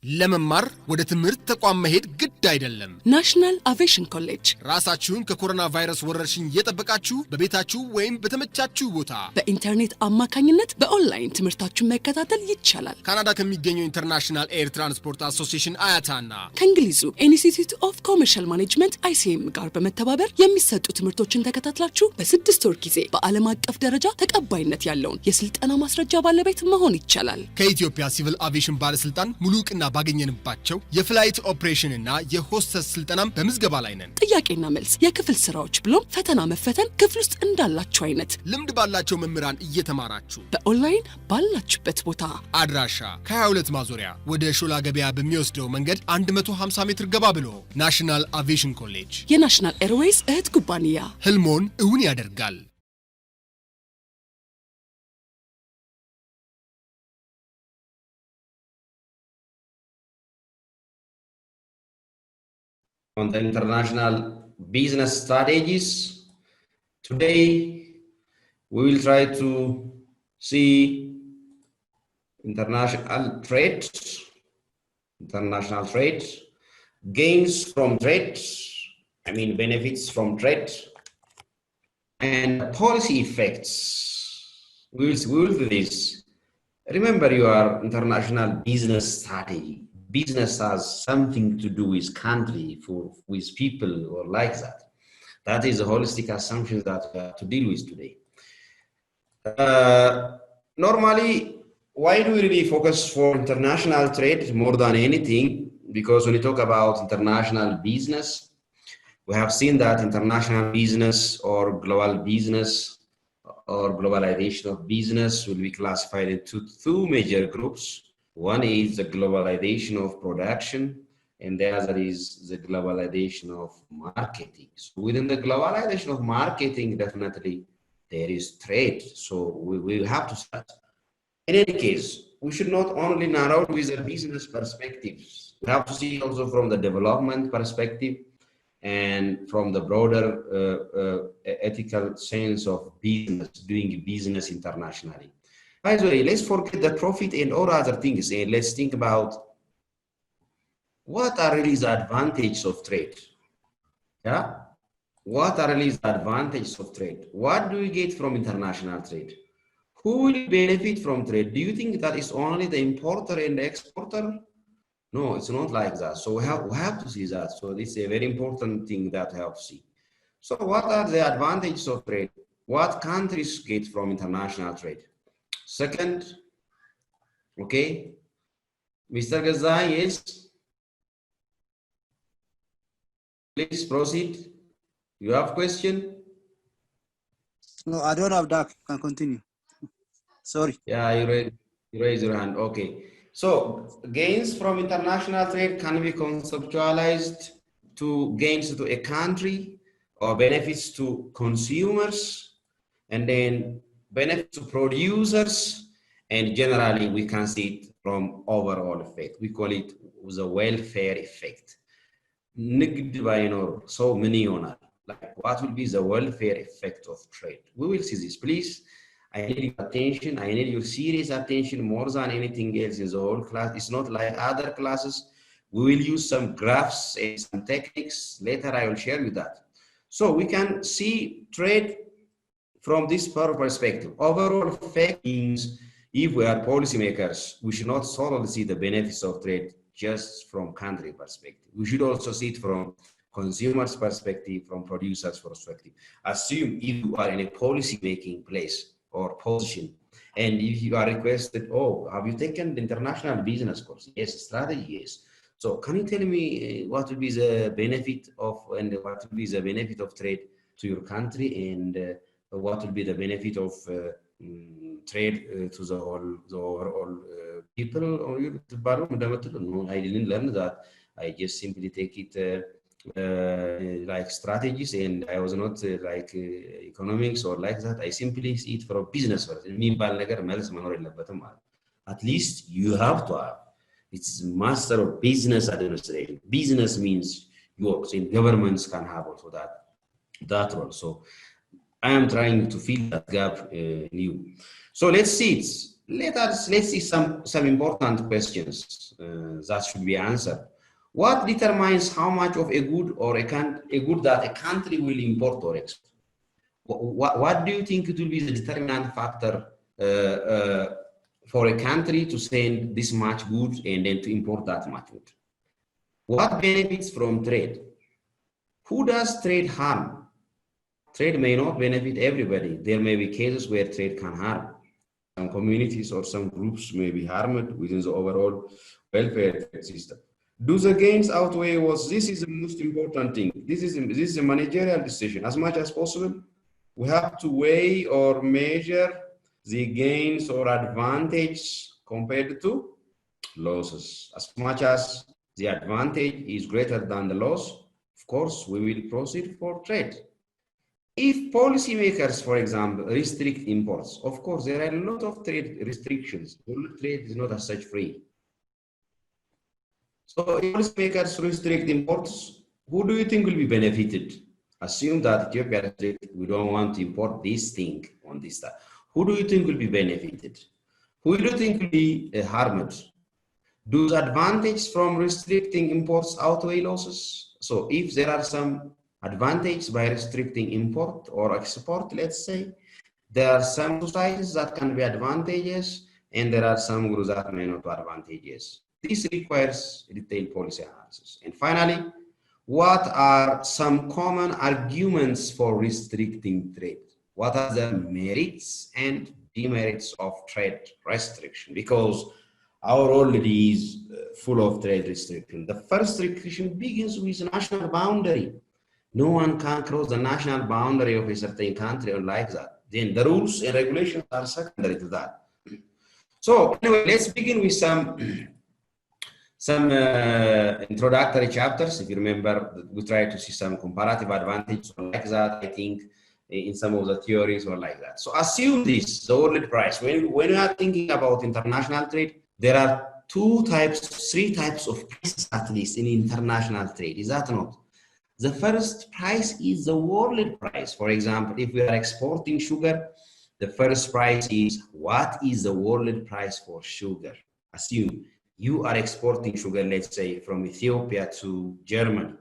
ለመማር ወደ ትምህርት ተቋም መሄድ ግድ አይደለም። ናሽናል አቪዬሽን ኮሌጅ ራሳችሁን ከኮሮና ቫይረስ ወረርሽኝ እየጠበቃችሁ በቤታችሁ ወይም በተመቻችሁ ቦታ በኢንተርኔት አማካኝነት በኦንላይን ትምህርታችሁን መከታተል ይቻላል። ካናዳ ከሚገኘው ኢንተርናሽናል ኤር ትራንስፖርት አሶሲዬሽን አያታና ከእንግሊዙ ኢንስቲትዩት ኦፍ ኮመርሻል ማኔጅመንት ICM ጋር በመተባበር የሚሰጡ ትምህርቶችን ተከታትላችሁ በ6 ወር ጊዜ በዓለም አቀፍ ደረጃ ተቀባይነት ያለውን የስልጠና ማስረጃ ባለቤት መሆን ይቻላል። ከኢትዮጵያ ሲቪል አቪዬሽን ባለስልጣን ሙሉ ዕውቅና ባገኘንባቸው የፍላይት ኦፕሬሽን እና የሆስተስ ስልጠናም በምዝገባ ላይ ነን። ጥያቄና መልስ፣ የክፍል ስራዎች ብሎም ፈተና መፈተን ክፍል ውስጥ እንዳላችሁ አይነት ልምድ ባላቸው መምህራን እየተማራችሁ በኦንላይን ባላችሁበት ቦታ አድራሻ ከ22 ማዞሪያ ወደ ሾላ ገበያ በሚወስደው መንገድ 150 ሜትር ገባ ብሎ ናሽናል አቪዬሽን ኮሌጅ የናሽናል ኤርዌይስ እህት ኩባንያ ህልሞን እውን ያደርጋል። On the international business strategies. Today, we will try to see international trade, gains from trade, benefits from trade, and policy effects. We will do this. Remember your international business strategy. Business has something to do with country, with people, or like that. That is a holistic assumption that we have to deal with today. Normally, why do we really focus for international trade more than anything? Because when we talk about international business, we have seen that international business or global business or globalization of business will be classified into two major groups. One is the globalization of production, and the other is the globalization of marketing. So within the globalization of marketing, definitely there is trade. So we have to start. In any case, we should not only narrow with the business perspectives. We have to see also from the development perspective and from the broader ethical sense of business, doing business internationally. By the way, let's forget the profit and all other things, and let's think about what are really the advantages of trade. Yeah? What are really the advantages of trade? What do we get from international trade? Who will benefit from trade? Do you think that it's only the importer and the exporter? No, it's not like that. So we have to see that. So this is a very important thing that we have to see. So what are the advantages of trade? What countries get from international trade? Second, okay, Mr. Gazai, yes, please proceed. You have question? No, I don't have that. Can continue. Sorry. Yeah, you raise your hand. Okay. So gains from international trade can be conceptualized to gains to a country or benefits to consumers, and then benefit to producers, and generally we can see it from overall effect. We call it the welfare effect. So many like what will be the welfare effect of trade? We will see this. Please, I need your attention. I need your serious attention more than anything else in the whole class. It's not like other classes. We will use some graphs and some techniques. Later I will share you that. So we can see trade from this perspective. Overall effect means if we are policymakers, we should not solely see the benefits of trade just from country perspective. We should also see it from consumers' perspective, from producers' perspective. Assume if you are in a policy making place or position, and if you are requested, oh, have you taken the international business course? Yes, strategy, yes. So can you tell me what will be the benefit of, and what will be the benefit of trade to your country, and what will be the benefit of trade to the overall people? Or no, I didn't learn that. I just simply take it like strategies, and I was not like economics or like that. I simply see it from business. At least you have to have. It's master of business administration. Business means yours, and governments can have also that role. So I am trying to fill that gap in you. So let's see it. let's see some important questions that should be answered. What determines how much of a good or a good that a country will import or export? What do you think it will be the determinant factor for a country to send this much goods and then to import that much good? What benefits from trade? Who does trade harm? Trade may not benefit everybody. There may be cases where trade can harm. Some communities or some groups may be harmed within the overall welfare system. Do the gains outweigh what? This is the most important thing. This is a managerial decision. As much as possible, we have to weigh or measure the gains or advantage compared to losses. As much as the advantage is greater than the loss, of course, we will proceed for trade. If policymakers, for example, restrict imports, of course, there are a lot of trade restrictions. World trade is not as such free. So if policymakers restrict imports, who do you think will be benefited? Assume that Ethiopia restrict, we don't want to import this thing on this stuff. Who do you think will be benefited? Who do you think will be harmed? Do the advantages from restricting imports outweigh losses? So if there are some advantage by restricting import or export, let's say, there are some societies that can be advantageous and there are some groups that may not be advantageous. This requires detailed policy analysis. And finally, what are some common arguments for restricting trade? What are the merits and demerits of trade restriction? Because our world is full of trade restriction. The first restriction begins with national boundary. No one can cross the national boundary of a certain country like that. Then the rules and regulations are secondary to that. So anyway, let's begin with some introductory chapters. If you remember, we tried to see some comparative advantage or like that, I think, in some of the theories or like that. So assume this, the world price. When you are thinking about international trade, there are three types of prices at least in international trade. Is that not? The first price is the world price. For example, if we are exporting sugar, the first price is what is the world price for sugar? Assume you are exporting sugar, let's say, from Ethiopia to Germany.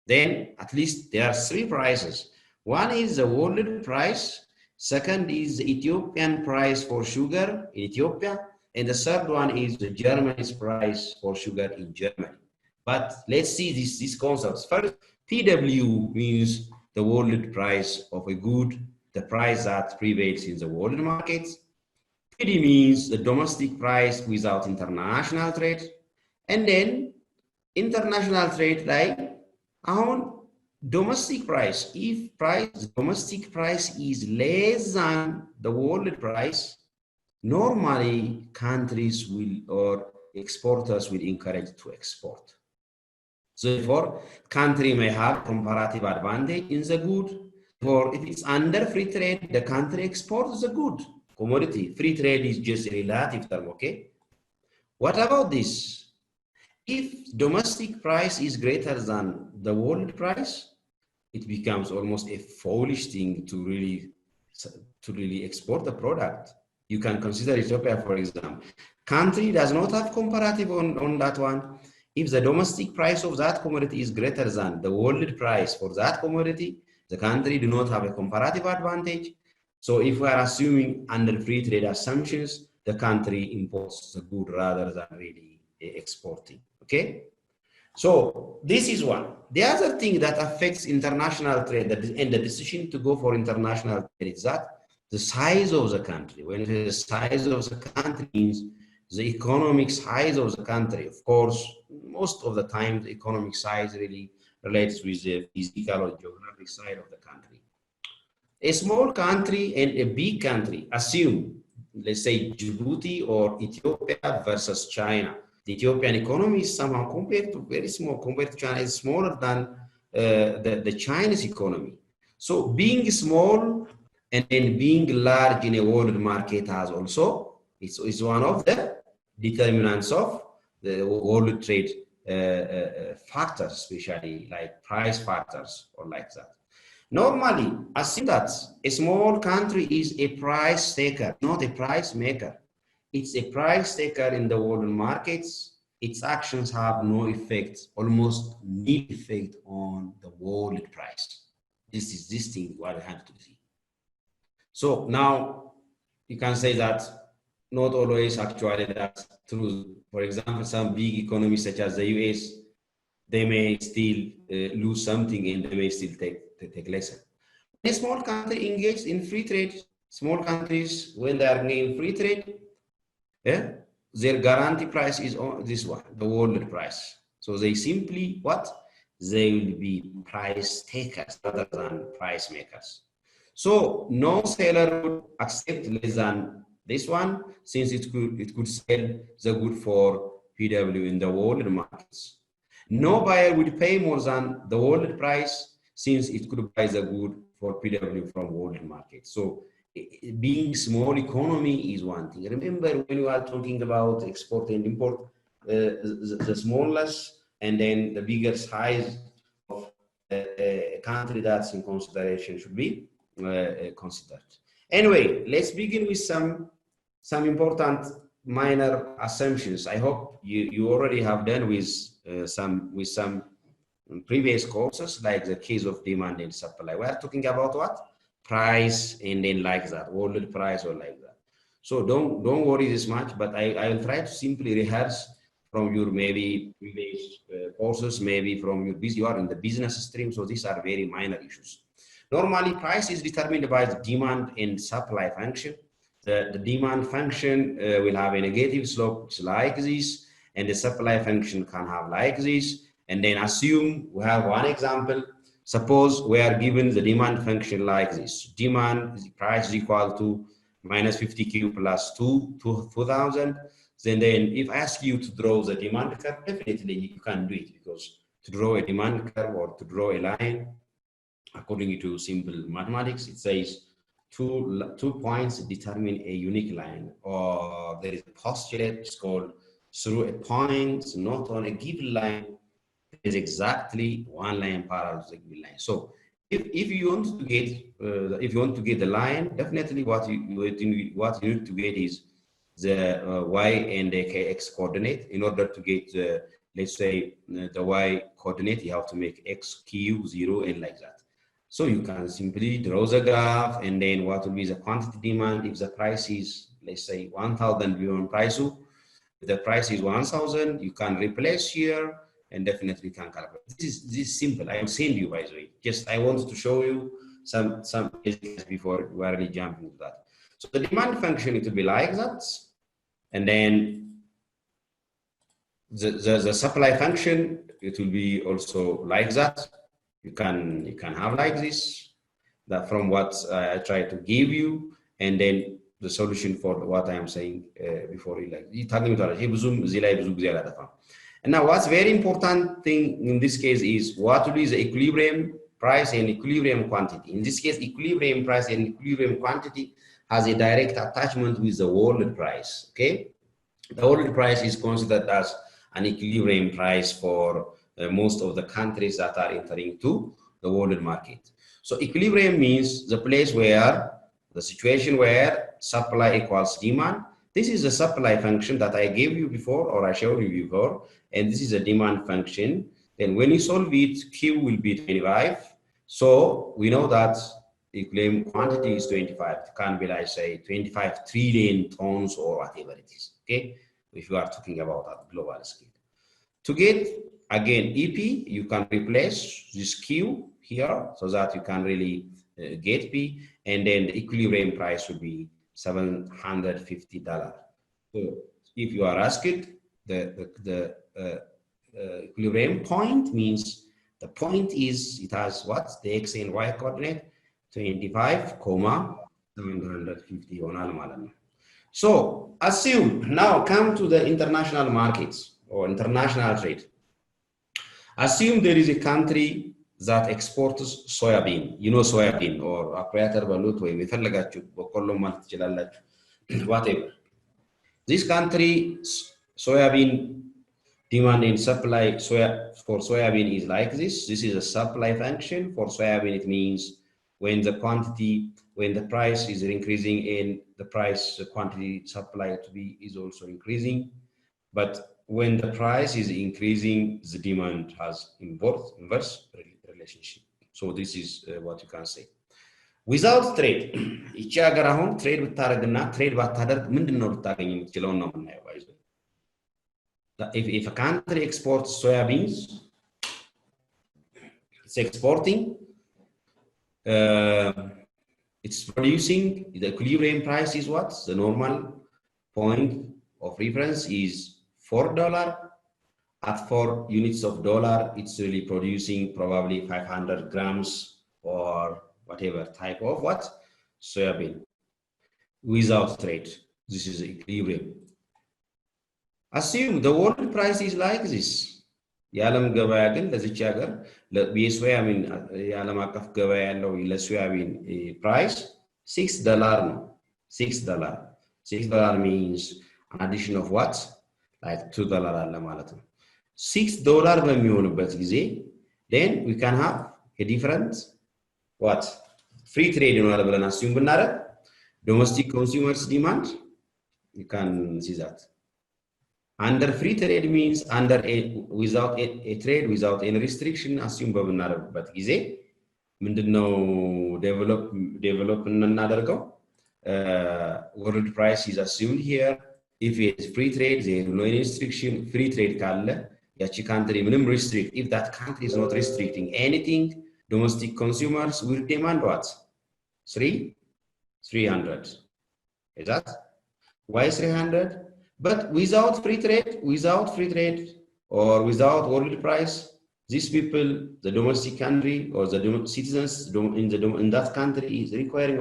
Then at least there are three prices. One is the world price. Second is the Ethiopian price for sugar in Ethiopia. And the third one is the Germany's price for sugar in Germany. But let's see these concepts. First, TW means the world price of a good, the price that prevails in the world markets. PD means the domestic price without international trade. And then international trade, like our domestic price. If domestic price is less than the world price, normally countries will or exporters will encourage to export. So therefore, country may have comparative advantage in the good. For if it's under free trade, the country exports the good commodity. Free trade is just a relative term, okay? What about this? If domestic price is greater than the world price, it becomes almost a foolish thing to really export the product. You can consider Ethiopia, for example. Country does not have comparative on that one. If the domestic price of that commodity is greater than the world price for that commodity, the country do not have a comparative advantage. So if we are assuming under free trade assumptions, the country imports the good rather than really exporting, okay? So this is one. The other thing that affects international trade and the decision to go for international trade is that the size of the country. When the size of the country means the economic size of the country. Of course, most of the time, the economic size really relates with the physical or geographic side of the country. A small country and a big country, assume, let's say Djibouti or Ethiopia versus China. The Ethiopian economy is somehow very small compared to China, is smaller than the Chinese economy. So being small and then being large in a world market has also, it's one of the determinants of the world trade factors, especially like price factors or like that. Normally, assume that a small country is a price taker, not a price maker. it's a price taker in the world markets. Its actions have no effect, almost nil effect on the world price. This thing what I have to see. So now you can say that not always actually that's true. For example, some big economies such as the US, they may still lose something and they may still take lesson. A small country engaged in free trade, small countries, when they are in free trade, their guarantee price is on this one, the world price. So they simply what? They will be price takers rather than price makers. So no seller would accept less than this one, since it could sell the good for PW in the world markets. No buyer would pay more than the world price, since it could buy the good for PW from world market. So being small economy is one thing. Remember when we are talking about export and import, the smallest and then the bigger size of a country that's in consideration should be considered. Anyway, let's begin with some important minor assumptions. I hope you already have done with some previous courses, like the case of demand and supply. We are talking about what? Price and then like that, world price or like that. So don't worry this much, but I will try to simply rehearse from your maybe previous courses, maybe from your you are in the business stream, so these are very minor issues. Normally, price is determined by the demand and supply function. The demand function will have a negative slope like this, and the supply function can have like this. And then assume we have one example. Suppose we are given the demand function like this. Demand price is equal to minus 50Q plus 2,000. Then if I ask you to draw the demand curve, definitely you can do it, because to draw a demand curve or to draw a line, according to simple mathematics, it says two points determine a unique line, or there is a postulate, it's called through a point, not on a given line, is exactly one line parallel to the given line. So if you want to get the line, definitely what you need to get is the y and the kx coordinate. In order to get the, let's say, the y coordinate, you have to make x cube 0 and like that. So you can simply draw the graph, and then what will be the quantity demand if the price is, let's say, 1,000 beyond price. If the price is 1,000, you can replace here and definitely can calculate. This is simple. I will send you, by the way. Just I wanted to show you some before we are really jumping to that. So the demand function, it will be like that, and then the supply function, it will be also like that. You can have like this, that from what I try to give you, and then the solution for what I am saying before. And now what's very important thing in this case is what will be the equilibrium price and equilibrium quantity. In this case, equilibrium price and equilibrium quantity has a direct attachment with the world price, okay? The world price is considered as an equilibrium price for most of the countries that are entering to the world market. So equilibrium means the place where, the situation where supply equals demand. This is the supply function that I gave you before, or I showed you before, and this is a demand function. Then when you solve it, Q will be 25. So we know that equilibrium quantity is 25. It can be like, say, 25 trillion tons or whatever it is, okay? If you are talking about a global scale. To get, again, EP, you can replace this Q here so that you can really get P, and then the equilibrium price would be $750. So if you are asked, the equilibrium point means the point is, it has what? The X and Y coordinate, 25, 750 on Almalan. So assume, now come to the international markets or international trade. Assume there is a country that exports soybean. You know soybean, or operator balut, whatever. This country, soybean demand and supply for soybean is like this. This is a supply function for soybean. It means when the quantity when the price is increasing and the price quantity supply to be is also increasing. But when the price is increasing, the demand has inverse relationship. So this is what you can say. Without trade, each ሀገር አሁን ትሬድ ብታደርግና ትሬድ ባታደርግ ምንድነው ልታገኝ የምትችለው ነው የምናየው ባይዘ if a country exports soybeans, it's exporting, it's producing, the equilibrium price is what? The normal point of reference is $4. At 4 units of dollar, it's really producing probably 500 grams or whatever type of what? Soybean. Without trade, this is equilibrium. Assume the world price is like this. የዓለም ገበያ ግን ለዚች ሀገር የሶያቢን የዓለም አቀፍ ገበያ ያለው ለሶያቢን ፕራይስ $6 ነው። $6 means an addition of what? Like $2 አለ ማለት ነው። $6 በሚሆንበት ጊዜ then we can have a different what? Free trade ይሆናል ብለን assume ብናደርግ domestic consumers demand, you can see that. Under free trade means under without a trade, without any restriction, assume በምናደርግበት ጊዜ ምንድነው develop እናደርገው world price is assumed here. If it's free trade, there is no restriction. Free trade ካለ ያቺ country ምንም restrict, if that country is not restricting anything, domestic consumers will demand what? 300. Is that? Why 300? But without free trade or without world price, these people, the domestic country or the citizens in that country is requiring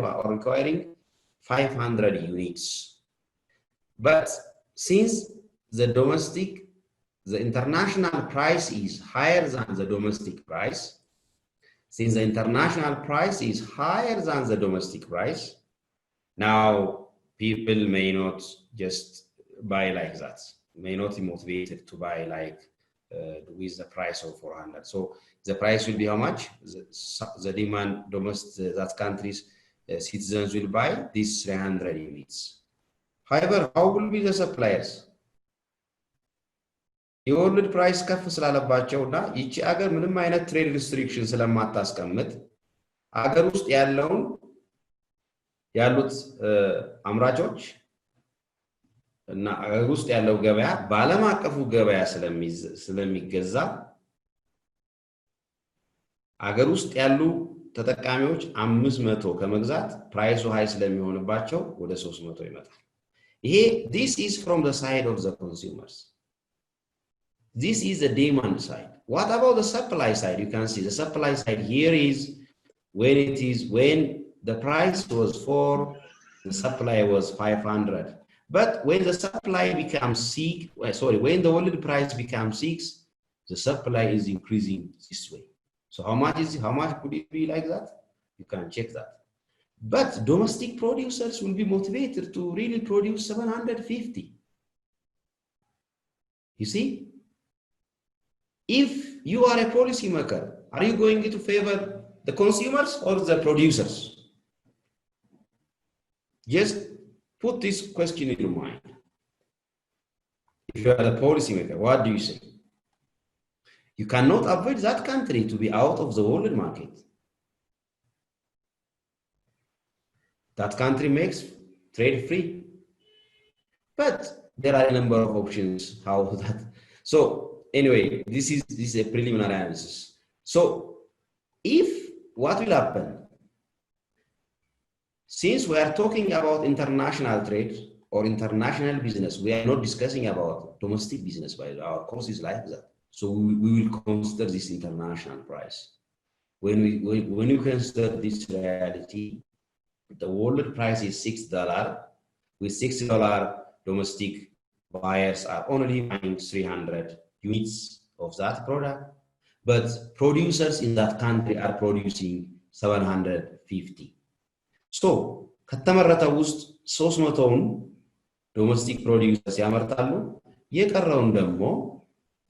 500 units. But since the international price is higher than the domestic price, since the international price is higher than the domestic price, now people may not just buy like that, may not be motivated to buy like with the price of 400. So the price will be how much? The demand that country's citizens will buy these 300 units. However, how will be the suppliers? የወርልድ ፕራይስ ከፍ ስላለባቸውና ይቺ ሀገር ምንም አይነት ትሬድ ሪስትሪክሽን ስለማታስቀምጥ ሀገር ውስጥ ያሉት አምራቾች እና ሀገር ውስጥ ያለው ገበያ በዓለም አቀፉ ገበያ ስለሚገዛ ሀገር ውስጥ ያሉ ተጠቃሚዎች 500 ከመግዛት ፕራይሱ ሃይ ስለሚሆንባቸው ወደ 300 ይመጣል። ይሄ this is from the side of the consumers. This is the demand side. What about the supply side? You can see the supply side here is when the price was 4, the supply was 500. But when the supply becomes 6, when the world price becomes 6, the supply is increasing this way. So how much could it be like that? You can check that. But domestic producers will be motivated to really produce 750. You see? If you are a policy maker, are you going to favor the consumers or the producers? Just put this question in your mind. If you are a policy maker, what do you say? You cannot avoid that country to be out of the world market. That country makes trade free. But there are a number of options how that. So anyway, this is a preliminary analysis. So if what will happen? Since we are talking about international trade or international business, we are not discussing about domestic business, but our course is like that. So we will consider this international price. When you consider this reality, the world price is $6. With $6, domestic buyers are only buying 300 units of that product, but producers in that country are producing 750. So ከተመረተው ውስጥ 300ውን domestic producers ያመርታሉ፣ የቀረውን ደግሞ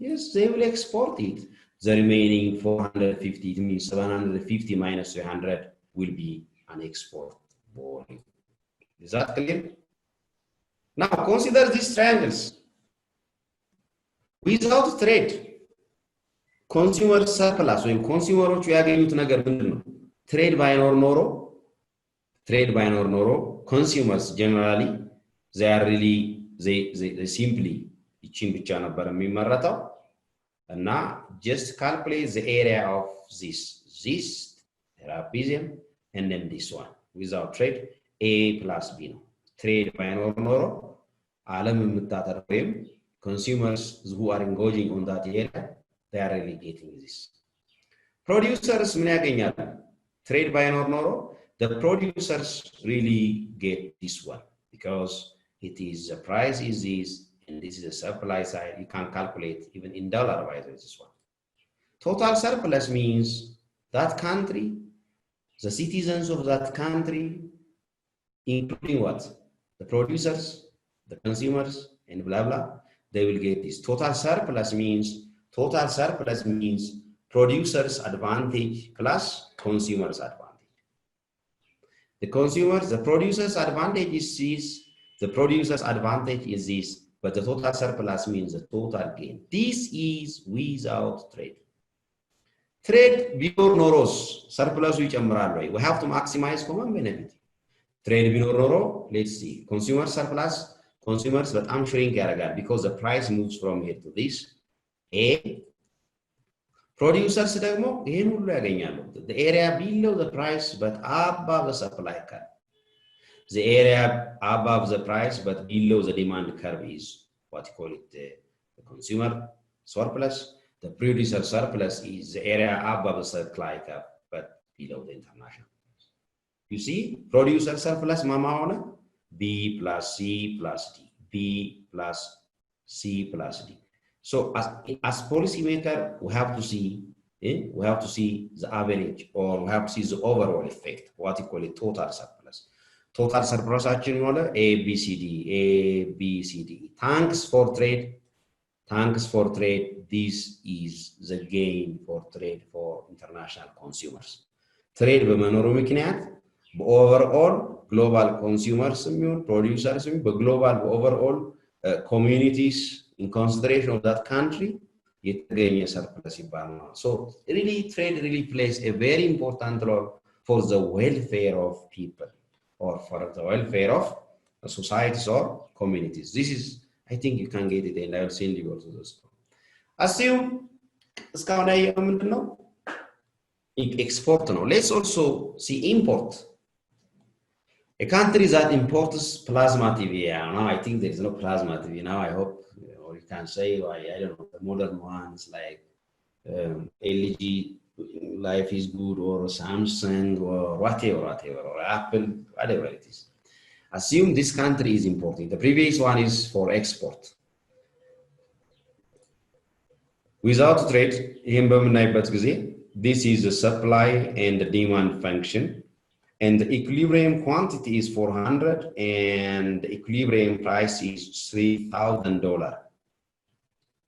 yes they will export it. The remaining 450, it means 750 minus 300 will be an export volume. Is that clear? Now consider these triangles. Without trade, consumer surplus ወይም ኮንሱመሮቹ ያገኙት ነገር ምንድነው? ትሬድ ባይኖር ኖሮ consumers generally they are really they simply ይቺን ብቻ ነበር የሚመረተው እና just calculate the area of this trapezium and then this one without trade A plus B ነው trade ባይኖር ኖሮ ዓለም የምታተርፈው ወይም consumers who are engaging on that area they are really getting this. Producers ምን ያገኛሉ? Trade ባይኖር ኖሮ the producers really get this one because it is the price is this and this is the supply side. You can calculate even in dollar wise this one. Total surplus means that country, the citizens of that country, including what? The producers, the consumers, and blah blah, they will get this. Total surplus means producers advantage plus consumers advantage. The producers advantage is this, the producers advantage is this, but the total surplus means the total gain. This is without trade. Trade before noros surplus which amralway. We have to maximize common benefit. Trade before noro, let's see. Consumer surplus, consumers but I'm shrink yaragal because the price moves from here to this. A producers ደግሞ ይሄን ሁሉ ያገኛሉ. The area below the price but above the supply curve. The area above the price but below the demand curve is what you call it the consumer surplus. The producer surplus is the area above the supply curve but below the international. You see, producer surplus mama ሆነ B plus C plus D. B plus C plus D. So as policymaker, we have to see the average, or we have to see the overall effect, what you call it total surplus. Total surplus actually A, B, C, D. Thanks for trade. This is the gain for trade for international consumers. Trade በመኖሩ ምክንያት overall global consumers producers global overall communities in consideration of that country የተገኘ surplus ይባላል. So really trade really plays a very important role for the welfare of people or for the welfare of societies or communities. This is, I think you can get it and I will send you also this. Assume እስካሁን ያየነው ምንድነው? Export ነው. Let's also see import. A country that imports plasma TV. Now I think there is no plasma TV now. I hope, or you can say, I don't know, the modern ones like LG, Life is Good, or Samsung, or whatever, or Apple, whatever it is. Assume this country is importing. The previous one is for export. Without trade, this is the supply and the demand function. And the equilibrium quantity is 400 and the equilibrium price is $3,000.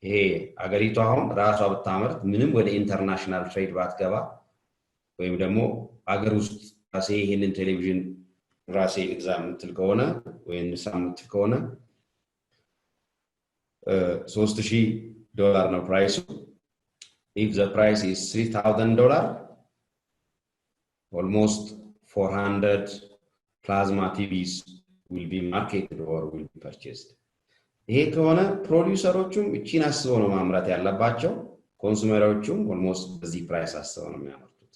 Hey, አገሪቱ አሁን ራሷ ብታመርት ምንም ወደ ኢንተርናሽናል ትሬድ ባትገባ ወይም ደግሞ አገር ውስጥ ራሴ ይሄንን ቴሌቪዥን ራሴ ኤግዛም ምትል ከሆነ ወይም ሳምንት ከሆነ $3,000 ነው ፕራይሱ. If the price is $3,000, almost 400 plasma TVs will be marketed or will be purchased. ይሄ ከሆነ ፕሮዲዩሰሮቹም እቺን አስበው ነው ማምረት ያለባቸው ኮንሱመሮቹም almost በዚህ ፕራይስ አስበው ነው የሚያመርቱት.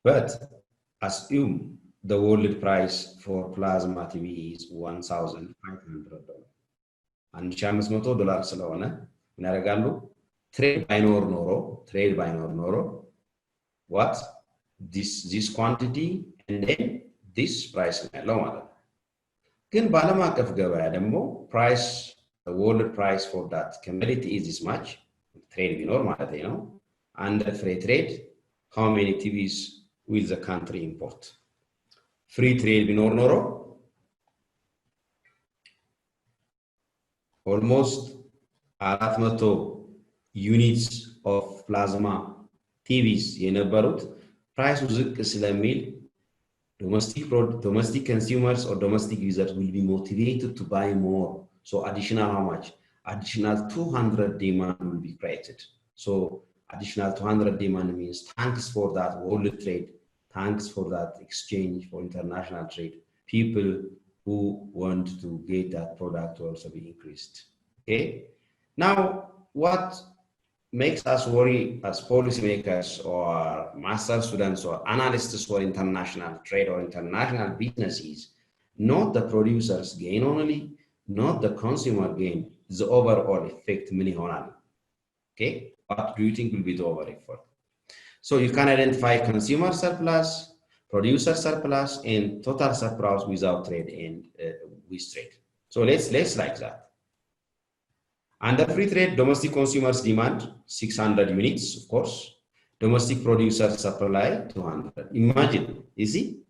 But assume the world price for plasma TV is $1,500. $1,500 ስለሆነ ምን ያደርጋሉ? ትሬድ ባይኖር ኖሮ what this quantity and then this price ያለው ማለት ነው። ግን በዓለም አቀፍ ገበያ ደግሞ price the world price for that commodity is this much. Trade ቢኖር ማለት ነው. Under free trade, how many TVs will the country import? Free trade ቢኖር ኖሮ almost 400 units of plasma TVs የነበሩት ፕራይሱ ዝቅ ስለሚል domestic consumers or domestic users will be motivated to buy more. So additional how much? Additional 200 demand will be created. So additional 200 demand means thanks for that world trade, thanks for that exchange for international trade. People who want to get that product will also be increased. Okay. Now, what makes us worry as policymakers or master students or analysts for international trade or international businesses, not the producers gain only, not the consumer gain, the overall effect many honali. Okay, what do you think will be the overall effect? So you can identify consumer surplus, producer surplus, and total surplus without trade and with trade. So let's like that. Under free trade, domestic consumers demand 600 units, of course. Domestic producers supply 200. Imagine, you see,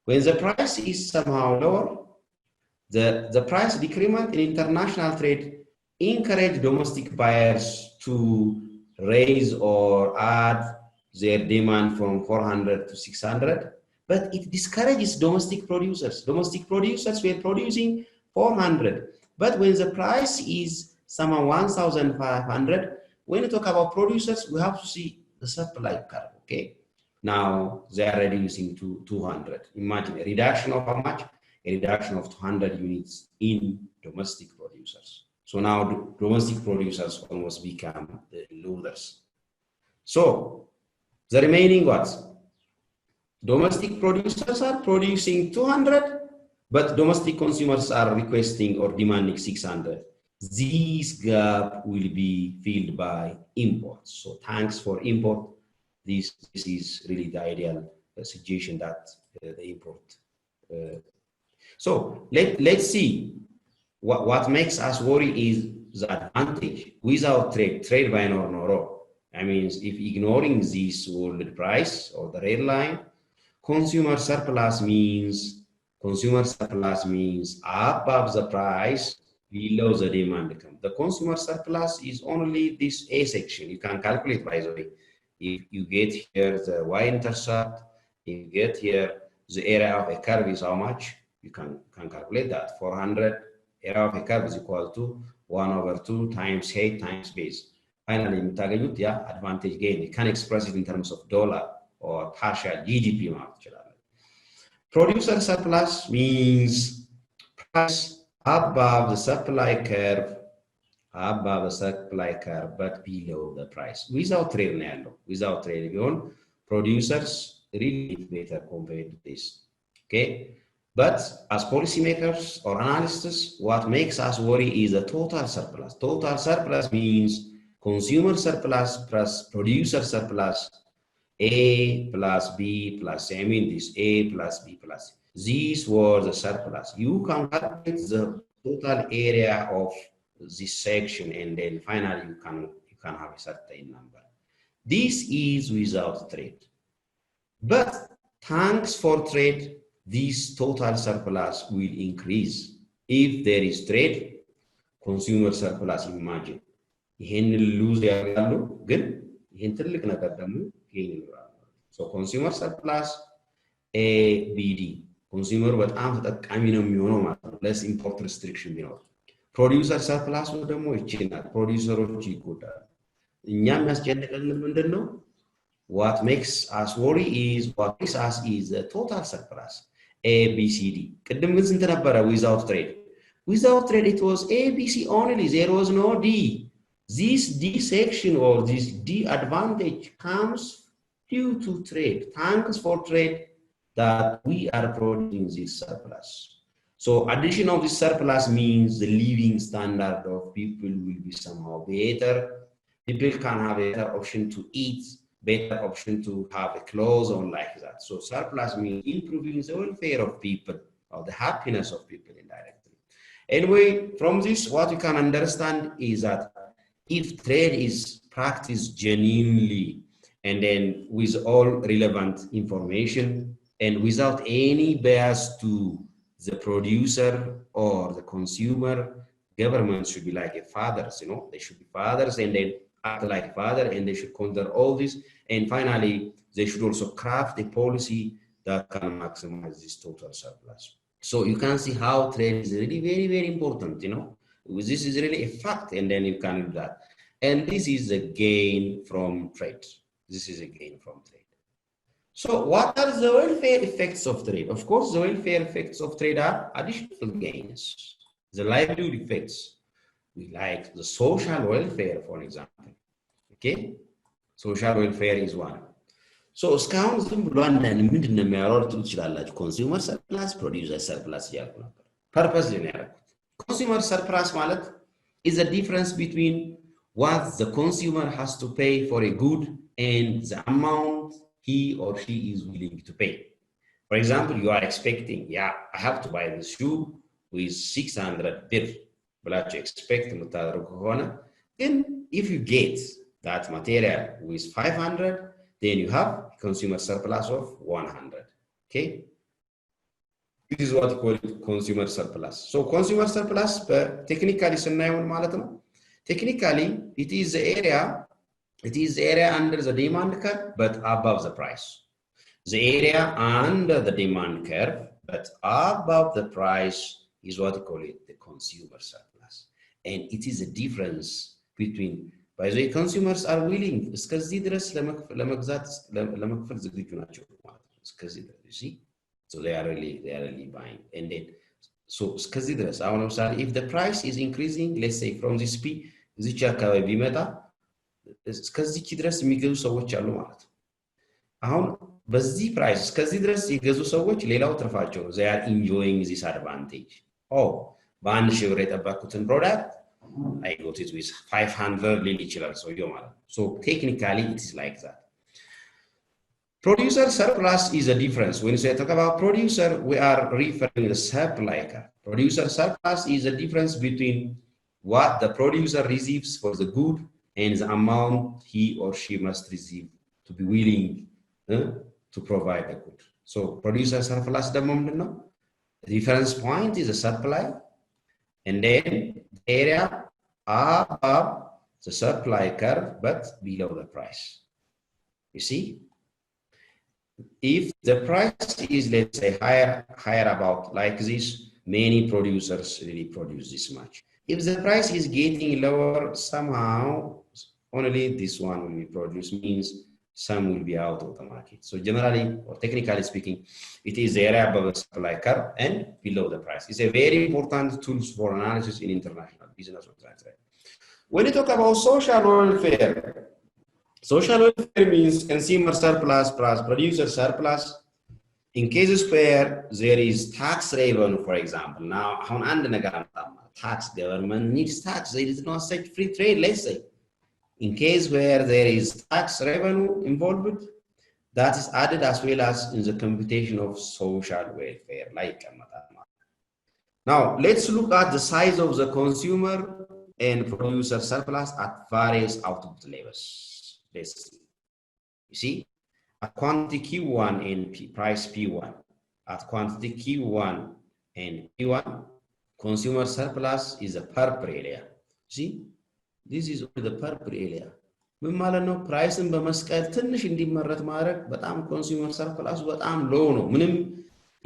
when the price is somehow lower, the price decrement in international trade encourage domestic buyers to raise or add their demand from 400 to 600, but it discourages domestic producers. Domestic producers were producing 400, but when the price is somehow 1,500, when you talk about producers, we have to see the supply curve, okay? Now they are reducing to 200. Imagine a reduction of how much? A reduction of 200 units in domestic producers. So now domestic producers almost become the losers. So the remaining what? Domestic producers are producing 200, but domestic consumers are requesting or demanding 600. This gap will be filled by imports. So thanks for import. This is really the ideal situation that the import. So let's see what makes us worry is the advantage without trade by no. I mean, if ignoring this world price or the red line, consumer surplus means above the price, below the demand. The consumer surplus is only this A section. You can calculate, by the way. If you get here the y-intercept, if you get here the area of a curve is how much? You can calculate that. 400 area of a curve is equal to 1/2 times height times base. Finally, advantage gain. You can express it in terms of dollar or partial GDP. Producer surplus means price above the supply curve, but below the price. Without trade, producers really better compared to this. Okay, but as policymakers or analysts, what makes us worry is the total surplus. Total surplus means consumer surplus plus producer surplus, A plus B plus C. I mean this A plus B plus C. These were the surplus. You can calculate the total area of this section, and then finally you can have a certain number. This is without trade. But thanks for trade, this total surplus will increase. If there is trade, consumer surplus, imagine. So consumer surplus, ABD. Consumer በጣም ተጠቃሚ ነው የሚሆነው ማለት ነው። less import restriction ቢኖር producer surplus ደግሞ ይችላል ፕሮዲዩሰሮች ይጎዳሉ። እኛ የሚያስጨንቀን ምንድን ነው? What makes us worry is the total surplus, ABCD. ቅድም ግን ስንት ነበረ? Without trade it was ABC only, there was no D. This D section or this D advantage comes due to trade. Thanks for trade that we are producing this surplus. So addition of this surplus means the living standard of people will be somehow better. People can have a better option to eat, better option to have a clothes on like that. So surplus means improving the welfare of people or the happiness of people indirectly. Anyway, from this, what you can understand is that if trade is practiced genuinely and then with all relevant information, and without any bias to the producer or the consumer, government should be like a fathers, they should be fathers and then act like father, and they should counter all this. And finally, they should also craft a policy that can maximize this total surplus. So you can see how trade is really very, very important, you know. This is really a fact, and then you can do that. And this is a gain from trade. This is a gain from trade. So what are the welfare effects of trade? Of course, the welfare effects of trade are additional gains. The livelihood effects, we like the social welfare, for example. Okay, social welfare is one. So እስካሁን ዝም ብሎ አንዳንድ ምንድን ነው የሚያወሩት ትችላላችሁ? ኮንሱመር ሰርፕላስ፣ ፕሮዲውሰር ሰርፕላስ እያልኩ ነበር። ፐርፐስ ነው ያደረኩት። ኮንሱመር ሰርፕላስ ማለት is the difference between what the consumer has to pay for a good and the amount he or she is willing to pay. For example, you are expecting, yeah, I have to buy this shoe with 600 birr. ብላችሁ expect የምታደርጉ ከሆነ ግን if you get that material with 500, then you have consumer surplus of 100. Okay, this is what we call it consumer surplus. So consumer surplus technically ስናየው ማለት ነው, technically it is the area under the demand curve but above the price. The area under the demand curve but above the price is what we call it the consumer surplus. And it is a difference between, by the way, consumers are willing እስከዚህ ድረስ ለመክፈል ዝግጁ ናቸው ማለት ነው። እስከዚህ ድረስ, you see, so they are really buying. And then so እስከዚህ ድረስ አሁን ለምሳሌ if the price is increasing, let's say from this P እዚች አካባቢ ቢመጣ እስከዚህ ድረስ የሚገዙ ሰዎች አሉ ማለት ነው። አሁን በዚህ ፕራይስ እስከዚህ ድረስ የገዙ ሰዎች ሌላው ትርፋቸው ነው። they are enjoying this advantage. በአንድ ሺህ ብር የጠበቅኩትን ፕሮዳክት I got it with 500 ሊል ይችላል ሰውየው ማለት ነው። So technically it is like that. Producer surplus is a difference. When we talk about producer, we are referring to the supply curve. Producer surplus is a difference between what the producer receives for the good and the amount he or she must receive to be willing to provide the good. So producer surplus ደግሞ ምንድን ነው? The difference point is the supply, and then the area above the supply curve but below the price. You see, if the price is, let's say, higher about like this, many producers really produce this much. If the price is getting lower, somehow only this one will be produced, means some will be out of the market. So generally, or technically speaking, it is the area above the supply curve and below the price. It's a very important tool for analysis in international business or trade. When you talk about social welfare means consumer surplus plus producer surplus in cases where there is tax revenue, for example. Now, tax, government needs tax. There is no such free trade, let's say. In case where there is tax revenue involved, that is added as well as in the computation of social welfare. Now, let's look at the size of the consumer and producer surplus at various output levels. Let's see. You see, at quantity Q1 and price P1, at quantity Q1 and P1, consumer surplus is a purple area. See, this is only the purple area. ምን ማለት ነው? ፕራይስን በመስቀል ትንሽ እንዲመረት ማድረግ በጣም ኮንሱመር ሰርፕላስ በጣም ሎው ነው። ምንም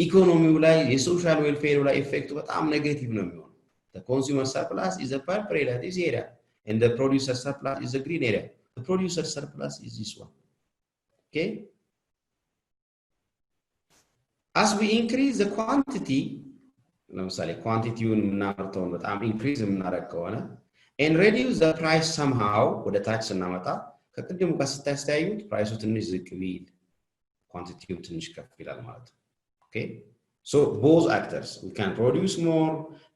ኢኮኖሚው ላይ የሶሻል ዌልፌሩ ላይ ኢፌክቱ በጣም ኔጌቲቭ ነው የሚሆነው። The consumer surplus is a purple area, this area, and the producer surplus is a green area. The producer surplus is this one. Okay? As we increase the quantity, ለምሳሌ ኳንቲቲውን የምናመርተውን በጣም ኢንክሪዝ የምናደርግ ከሆነ and reduce the price somehow, ወደ ታች ስናመጣ ከቅድሙ ጋር ስታስተያዩት ፕራይሱ ትንሽ ዝቅ ቢል ኳንቲቲው ትንሽ ከፍ ይላል ማለት ነው። Okay? So both actors, we can produce more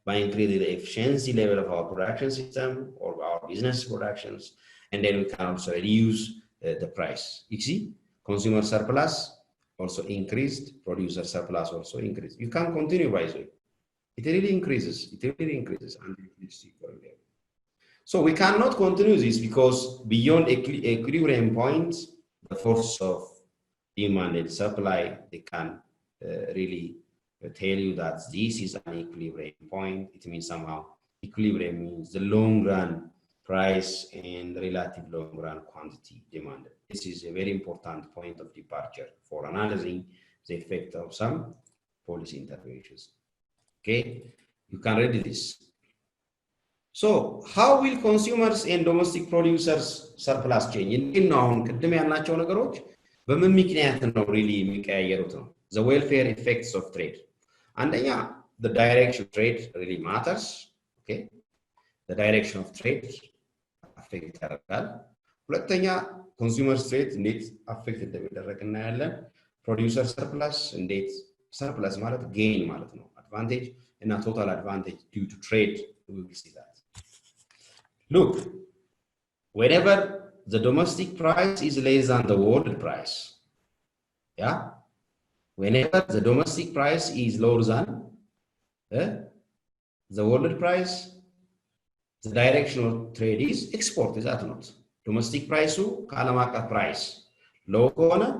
by increasing the efficiency level of our production system or our business productions, and then we can also reduce the price. You see, consumer surplus also increased, producer surplus also increased. You can continue by the way. It really increases until it reaches equilibrium. So we cannot continue this because beyond equilibrium point, the force of demand and supply, they can really tell you that this is an equilibrium point. It means somehow equilibrium means the long run price and relative long run quantity demanded. This is a very important point of departure for analyzing the effect of some policy interventions. Okay, you can read this. So how will consumers and domestic producers surplus change? In now, ቅድም ያልናቸው ነገሮች በምን ምክንያት ነው really የሚቀያየሩት ነው? The welfare effects of trade. አንደኛ, the direction of trade really matters. Okay, the direction of trade affect ያደርጋል። ሁለተኛ, consumer trade እንዴት affect እንደሚደረግ እናያለን። Producer surplus እንዴት surplus ማለት gain ማለት ነው። Advantage and a total advantage due to trade. We will see that. Look, whenever the domestic price is less than the world price, yeah, whenever the domestic price is lower than the world price, the direction of trade is export, is that not? Domestic price to Kalamaka price. Low corner,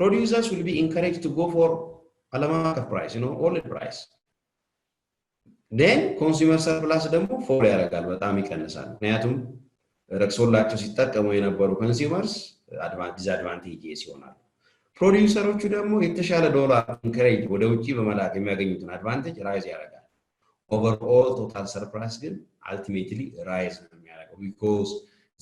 producers will be encouraged to go for Kalamaka price, world price. Then consumer surplus ደግሞ ፎሎ ያደርጋል በጣም ይቀንሳል ምክንያቱም ረክሶላቸው ሲጠቀሙ የነበሩ consumers disadvantages ይሆናሉ ፕሮዲዩሰሮቹ ደግሞ የተሻለ ዶላር ኢንከሬጅ ወደ ውጪ በመላክ የሚያገኙትን አድቫንቴጅ ራይዝ ያደርጋል overall total surplus ግን ultimately rise ነው የሚያደርገው because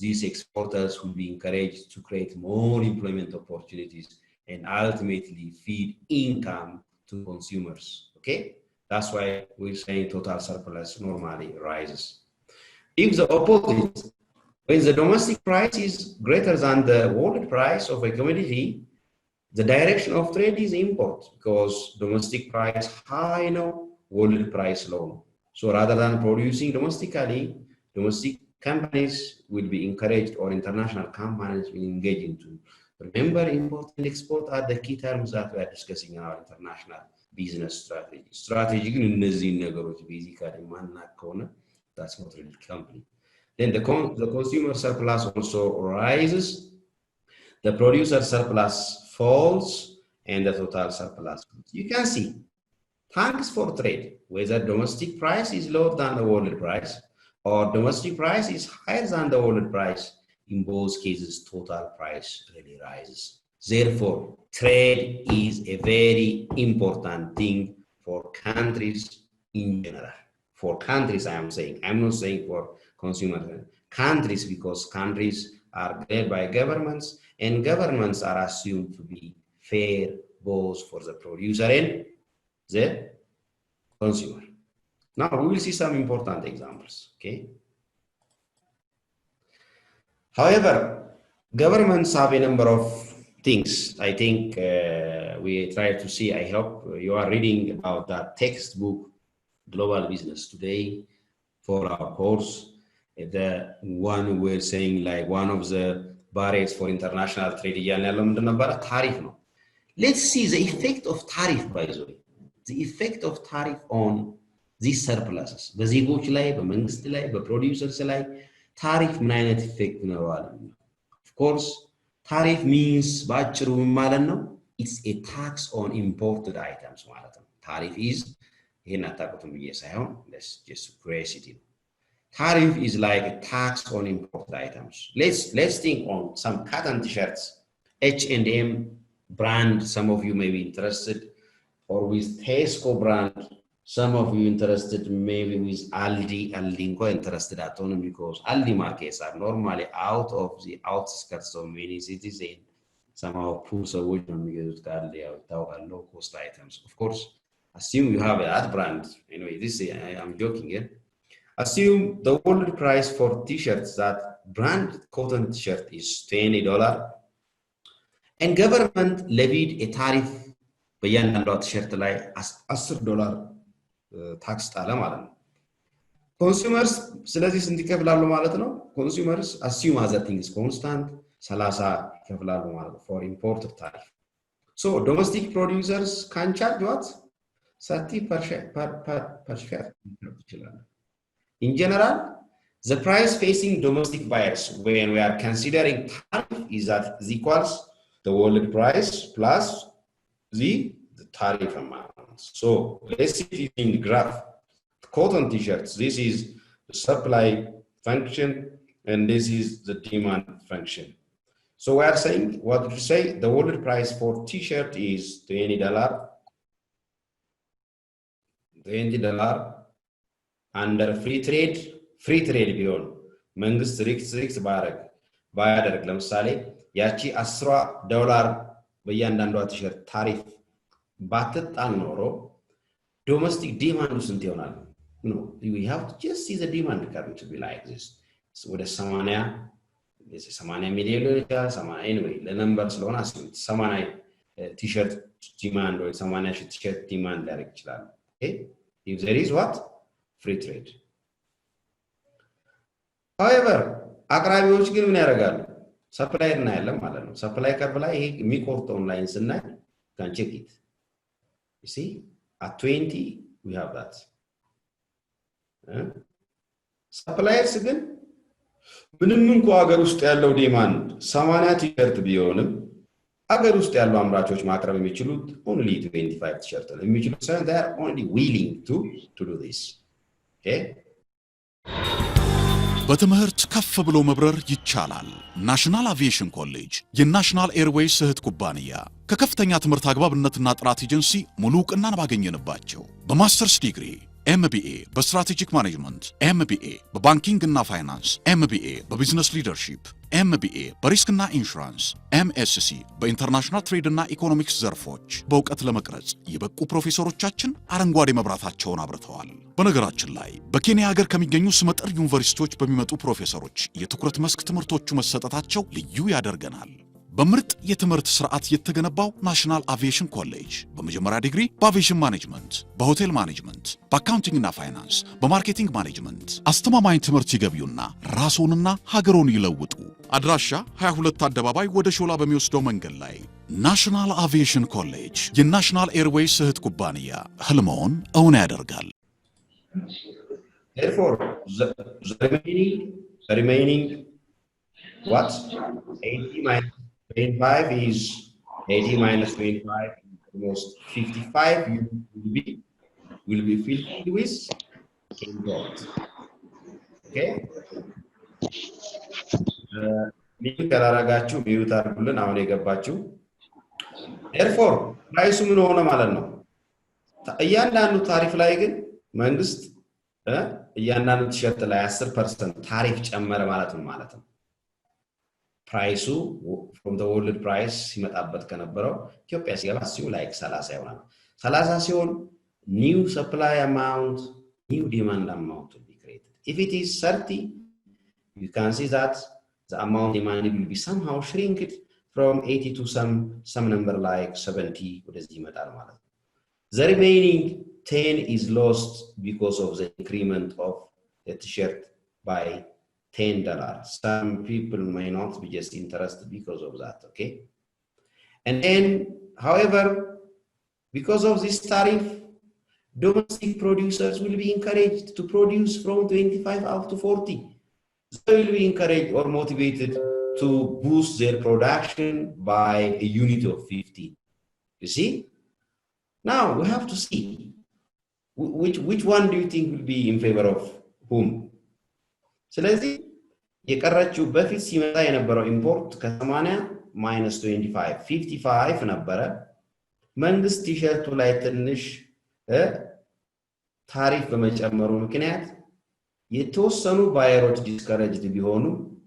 these exporters will be encouraged to create more employment opportunities and ultimately feed income to consumers. Okay, that's why we're saying total surplus normally rises. If the opposite, when the domestic price is greater than the world price of a commodity, the direction of trade is import because domestic price high, world price low. So rather than producing domestically, domestic companies will be encouraged or international companies will engage into. Remember, import and export are the key terms that we are discussing in our international business strategy. Strategy basically that's not really company. Then the consumer surplus also rises, the producer surplus falls, and the total surplus. You can see, thanks for trade, whether domestic price is lower than the world price or domestic price is higher than the world price, in both cases, total price really rises. Therefore, trade is a very important thing for countries in general. For countries, I am saying, I'm not saying for consumers. Countries, because countries are led by governments, and governments are assumed to be fair both for the producer and the consumer. Now, we will see some important examples, okay? However, governments have a number of things. I think we try to see, I hope you are reading about that textbook, Global Business Today, for our course. The one we're saying like one of the barriers for international trade, tariff. Let's see the effect of tariff, by the way. The effect of tariff on these surpluses. በዜጎች ላይ በመንግስት ላይ በፕሮዲዩሰርስ ላይ ታሪፍ ምን አይነት ኢፌክት ይኖረዋል? Of course, tariff means ባጭሩ ማለት ነው it's a tax on imported items ማለት ነው. Tariff is ይሄን አታውቁትም ብዬ ሳይሆን let's just curiosity. Tariff is like a tax on imported items. Let's think on some cotton t-shirts, H&M brand, some of you may be interested, or with Tesco brand. Some of you interested maybe with Aldi interested at all because Aldi markets are normally out of the outskirts of many cities and somehow poor so which low cost items. Of course, assume you have that brand. Anyway, I'm joking here. Assume the world price for t-shirts, that brand cotton t-shirt is $20 and government levied a tariff በእያንዳንዷ ቲሸርት ላይ $10 ታክስ ጣለ ማለት ነው ኮንሱመርስ ስለዚህ ስንት ይከፍላሉ ማለት ነው ኮንሱመርስ assume other things constant 30 ይከፍላሉ ማለት ነው for imported tariff so domestic producers can charge what 30% in general the price facing domestic buyers when we are considering tariff is that is equals the world price plus the tariff amount. So let's see it in the graph. Cotton t-shirts, this is the supply function and this is the demand function. So we are saying, what did you say? The world price for t-shirt is $20. $20 under free trade ቢሆን መንግስት ሪክስ ባያደርግ ለምሳሌ ያቺ $10 በእያንዳንዷ ቲሸርት ታሪፍ ባትጣል ኖሮ domestic demand ስንት ይሆናል? No, we have to just see the demand curve to be like this. So ወደ 80 ሚሊዮን anyway ለነምበር ስለሆነ 80 ቲሸርት ዲማንድ ወይ 80 ሺህ ቲሸርት ዲማንድ ሊያደርግ ይችላል. Okay, if there is what free trade. However, አቅራቢዎች ግን ምን ያደርጋሉ? ሰፕላይ እናያለን ማለት ነው። ሰፕላይ ከርቭ ላይ ይሄ የሚቆርጠውን ላይን ስናይ can check it. You see, at 20 we have that. Suppliers ግን ምንም እንኳን ሀገር ውስጥ ያለው ዲማንድ 80 ቲሸርት ቢሆንም ሀገር ውስጥ ያሉ አምራቾች ማቅረብ የሚችሉት only 25 ቲሸርት ነው የሚችሉት ሳይሆን they are only willing to do this. Okay? በትምህርት ከፍ ብሎ መብረር ይቻላል። ናሽናል አቪዬሽን ኮሌጅ የናሽናል ኤርዌይስ እህት ኩባንያ ከከፍተኛ ትምህርት አግባብነትና ጥራት ኤጀንሲ ሙሉ ዕውቅናን ባገኘንባቸው በማስተርስ ዲግሪ MBA በስትራቴጂክ ማኔጅመንት፣ MBA በባንኪንግ እና ፋይናንስ፣ MBA በቢዝነስ ሊደርሺፕ፣ MBA በሪስክና ኢንሹራንስ፣ MSc በኢንተርናሽናል ትሬድ እና ኢኮኖሚክስ ዘርፎች በእውቀት ለመቅረጽ የበቁ ፕሮፌሰሮቻችን አረንጓዴ መብራታቸውን አብርተዋል። በነገራችን ላይ በኬንያ ሀገር ከሚገኙ ስመጥር ዩኒቨርሲቲዎች በሚመጡ ፕሮፌሰሮች የትኩረት መስክ ትምህርቶቹ መሰጠታቸው ልዩ ያደርገናል። በምርጥ የትምህርት ስርዓት የተገነባው ናሽናል አቪዬሽን ኮሌጅ በመጀመሪያ ዲግሪ በአቪዬሽን ማኔጅመንት፣ በሆቴል ማኔጅመንት፣ በአካውንቲንግ እና ፋይናንስ፣ በማርኬቲንግ ማኔጅመንት አስተማማኝ ትምህርት ይገቢውና ራስዎንና ሀገሮን ይለውጡ። አድራሻ 22 አደባባይ ወደ ሾላ በሚወስደው መንገድ ላይ ናሽናል አቪዬሽን ኮሌጅ የናሽናል ኤርዌይስ እህት ኩባንያ ህልሞን እውን ያደርጋል። Therefore, the remaining what? 80 minus 25 is 80 minus 25, almost 55 will be filled with import. Okay? ሚዩት ያላረጋችሁ ሚዩት አድርጉልን አሁን የገባችሁ። Therefore, ፕራይሱ ምን ሆነ ማለት ነው? እያንዳንዱ ታሪፍ ላይ ግን መንግስት እያንዳንዱ ቲሸርት ላይ 10% ታሪፍ ጨመረ ማለት ነው ማለት ነው። ፕራይሱ from the world price ሲመጣበት ከነበረው ኢትዮጵያ ሲገባ ሲው like 30 ይሆናል። 30 ሲሆን new supply amount, new demand amount will be created. If it is 30, you can see that the amount demanded will be somehow shrinked from 80 to some number like 70 ወደዚህ ይመጣል ማለት ነው። The remaining 10 is lost because of the increment of the t-shirt by $10. Some people may not be just interested because of that, okay? And then, however, because of this tariff, domestic producers will be encouraged to produce from 25 up to 40. They will be encouraged or motivated to boost their production by a unit of 50. You see? Now, we have to see which one do you think will be in favor of whom? ስለዚህ የቀረችው በፊት ሲመጣ የነበረው ኢምፖርት ከ80 minus 25 55 ነበረ። መንግስት ቲሸርቱ ላይ ትንሽ ታሪፍ በመጨመሩ ምክንያት የተወሰኑ ባየሮች ዲስከሬጅድ ቢሆኑ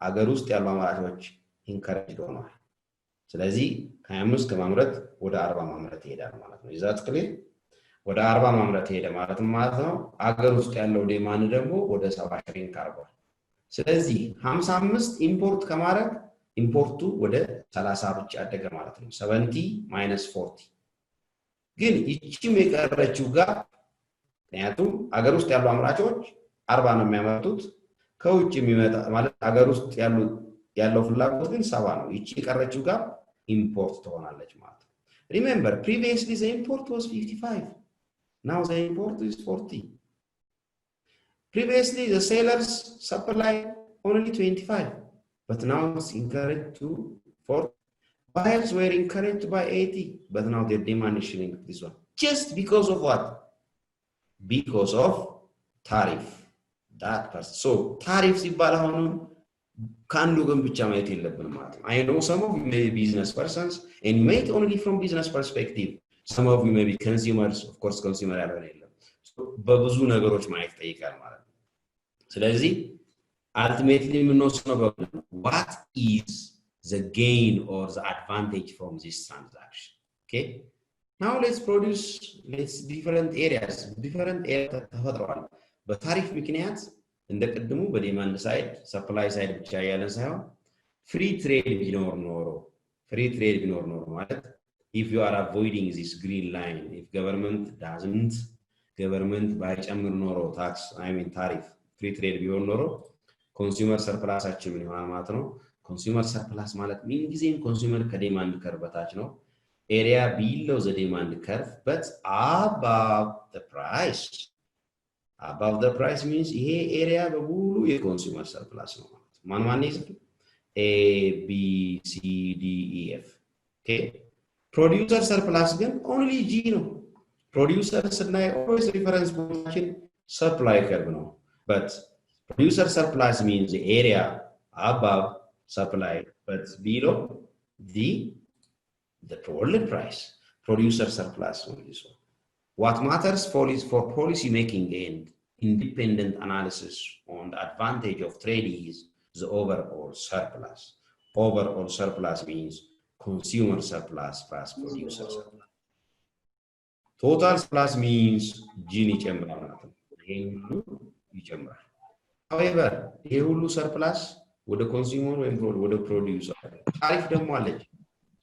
አገር ውስጥ ያሉ አምራቾች ኢንከሬጅድ ሆነዋል። ስለዚህ ከ25 ከማምረት ወደ 40 ማምረት ይሄዳል ማለት ነው። ይዛት ክሊር ወደ 40 ማምረት ይሄደ ማለት ነው። አገር ውስጥ ያለው ዲማንድ ደግሞ ወደ 70 ሽሪንክ አርጓል። ስለዚህ 55 ኢምፖርት ከማድረግ ኢምፖርቱ ወደ 30 ብቻ አደገ ማለት ነው። 70 minus 40 ግን ይቺም የቀረችው ጋር ምክንያቱም አገር ውስጥ ያሉ አምራቾች 40 ነው የሚያመርቱት ከውጭ የሚመጣ ማለት አገር ውስጥ ያለው ፍላጎት ግን 70 ነው። ይቺ የቀረችው ጋር ኢምፖርት ትሆናለች ማለት ነው። Remember, previously the import was 55. Now the import is 40. Previously, the sellers supplied only 25, but now it's encouraged to 40. Buyers were encouraged by 80, but now their demand is shrinking this one. Just because of what? Because of tariff. That person. So tariffs ከአንዱ ግን ብቻ ማየት የለብንም ማለት ነው። I know some of you may be business persons and you may it only from business perspective. Some of you may be consumers, of course consumer ያልሆነ የለም። በብዙ ነገሮች ማየት ጠይቃል ማለት ነው። ስለዚህ ultimately የምንወስነው what is the gain or the advantage from this transaction. Okay, now let's different areas ተፈጥረዋል በታሪፍ ምክንያት እንደቀድሙ በዲማንድ ሳይድ ሰፕላይ ሳይድ ብቻ ያለን ሳይሆን ፍሪ ትሬድ ቢኖር ኖሮ ማለት if you are avoiding this green line, if government ባይጨምር ኖሮ tax tariff free trade ቢሆን ኖሮ consumer surplus አችን ምን ይሆናል ማለት ነው። consumer surplus ማለት ምን ጊዜም consumer ከዲማንድ ከርቭ በታች ነው። area below the demand curve but above the price means ይሄ area በሙሉ የconsumer surplus ነው ማለት ነው። ማን ይዘ A B C D E F okay. producer surplus ግን only G ነው። producer ስናይ always reference position supply curve ነው but producer surplus means the area above supply but below the world price. Producer surplus only. So what matters for policy making and independent analysis on the advantage of trade is the overall surplus. Overall surplus means consumer surplus plus producer surplus. Total surplus means Gini ይጨምራል። However, ይሄ ሁሉ surplus ወደ consumer ወይም ወደ producer ታሪፍ ደግሞ አለች።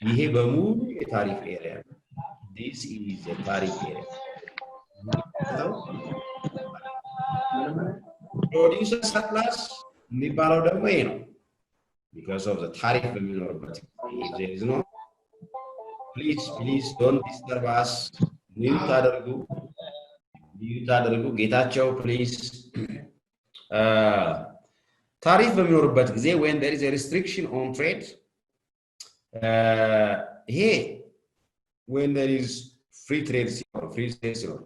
ይሄ በሙሉ የታሪፍ ኤሪያ ነው። this is the ታሪፍ ኤሪያ producer surplus የሚባለው ደግሞ ይሄ ነው because of the tariff በሚኖርበት there is no please don't disturb us mute አድርጉ ጌታቸው please ታሪፍ በሚኖርበት ጊዜ when there is a restriction on trade when there is free trade ሲሆን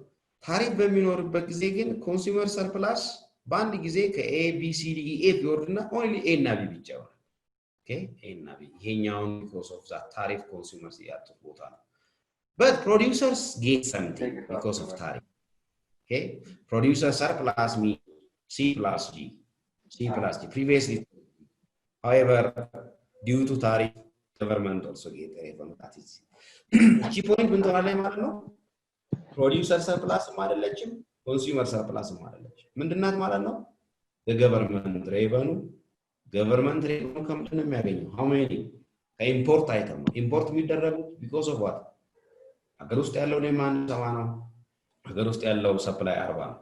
ታሪፍ በሚኖርበት ጊዜ ግን consumer surplus በአንድ ጊዜ ከA B C D E F ይወርድና only A እና B ብቻ ይሆናል። okay A እና B ይሄኛውን because of that tariff consumers ያጡት ቦታ ነው but producers get something because of tariff. okay producer surplus means C plus G previously. However, due to tariff government also get a refund. Key point ምን ተባለ ማለት ነው producer surplus ማለለችም consumer surplus ማለለችም ምንድናት ማለት ነው የገቨርንመንት revenue ከምንድን ነው የሚያገኘው how many ከኢምፖርት አይተም ነው ኢምፖርት የሚደረጉት because of what ሀገር ውስጥ ያለው demand 70 ነው ሀገር ውስጥ ያለው supply 40 ነው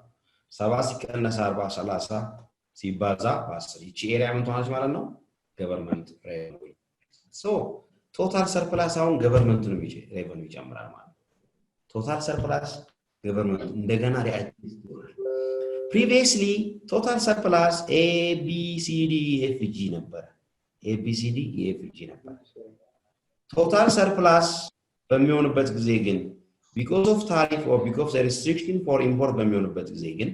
70 ሲቀነስ 40 30 ሲባዛ 10 እቺ ኤሪያ ምን ትሆናለች ማለት ነው government revenue. So total surplus አሁን government ነው revenue ይጨምራል ማለት ነው total surplus government እንደገና previously total surplus A B C D E F G ነበር total surplus በሚሆንበት ጊዜ ግን because of tariff or because of the restriction for import በሚሆንበት ጊዜ ግን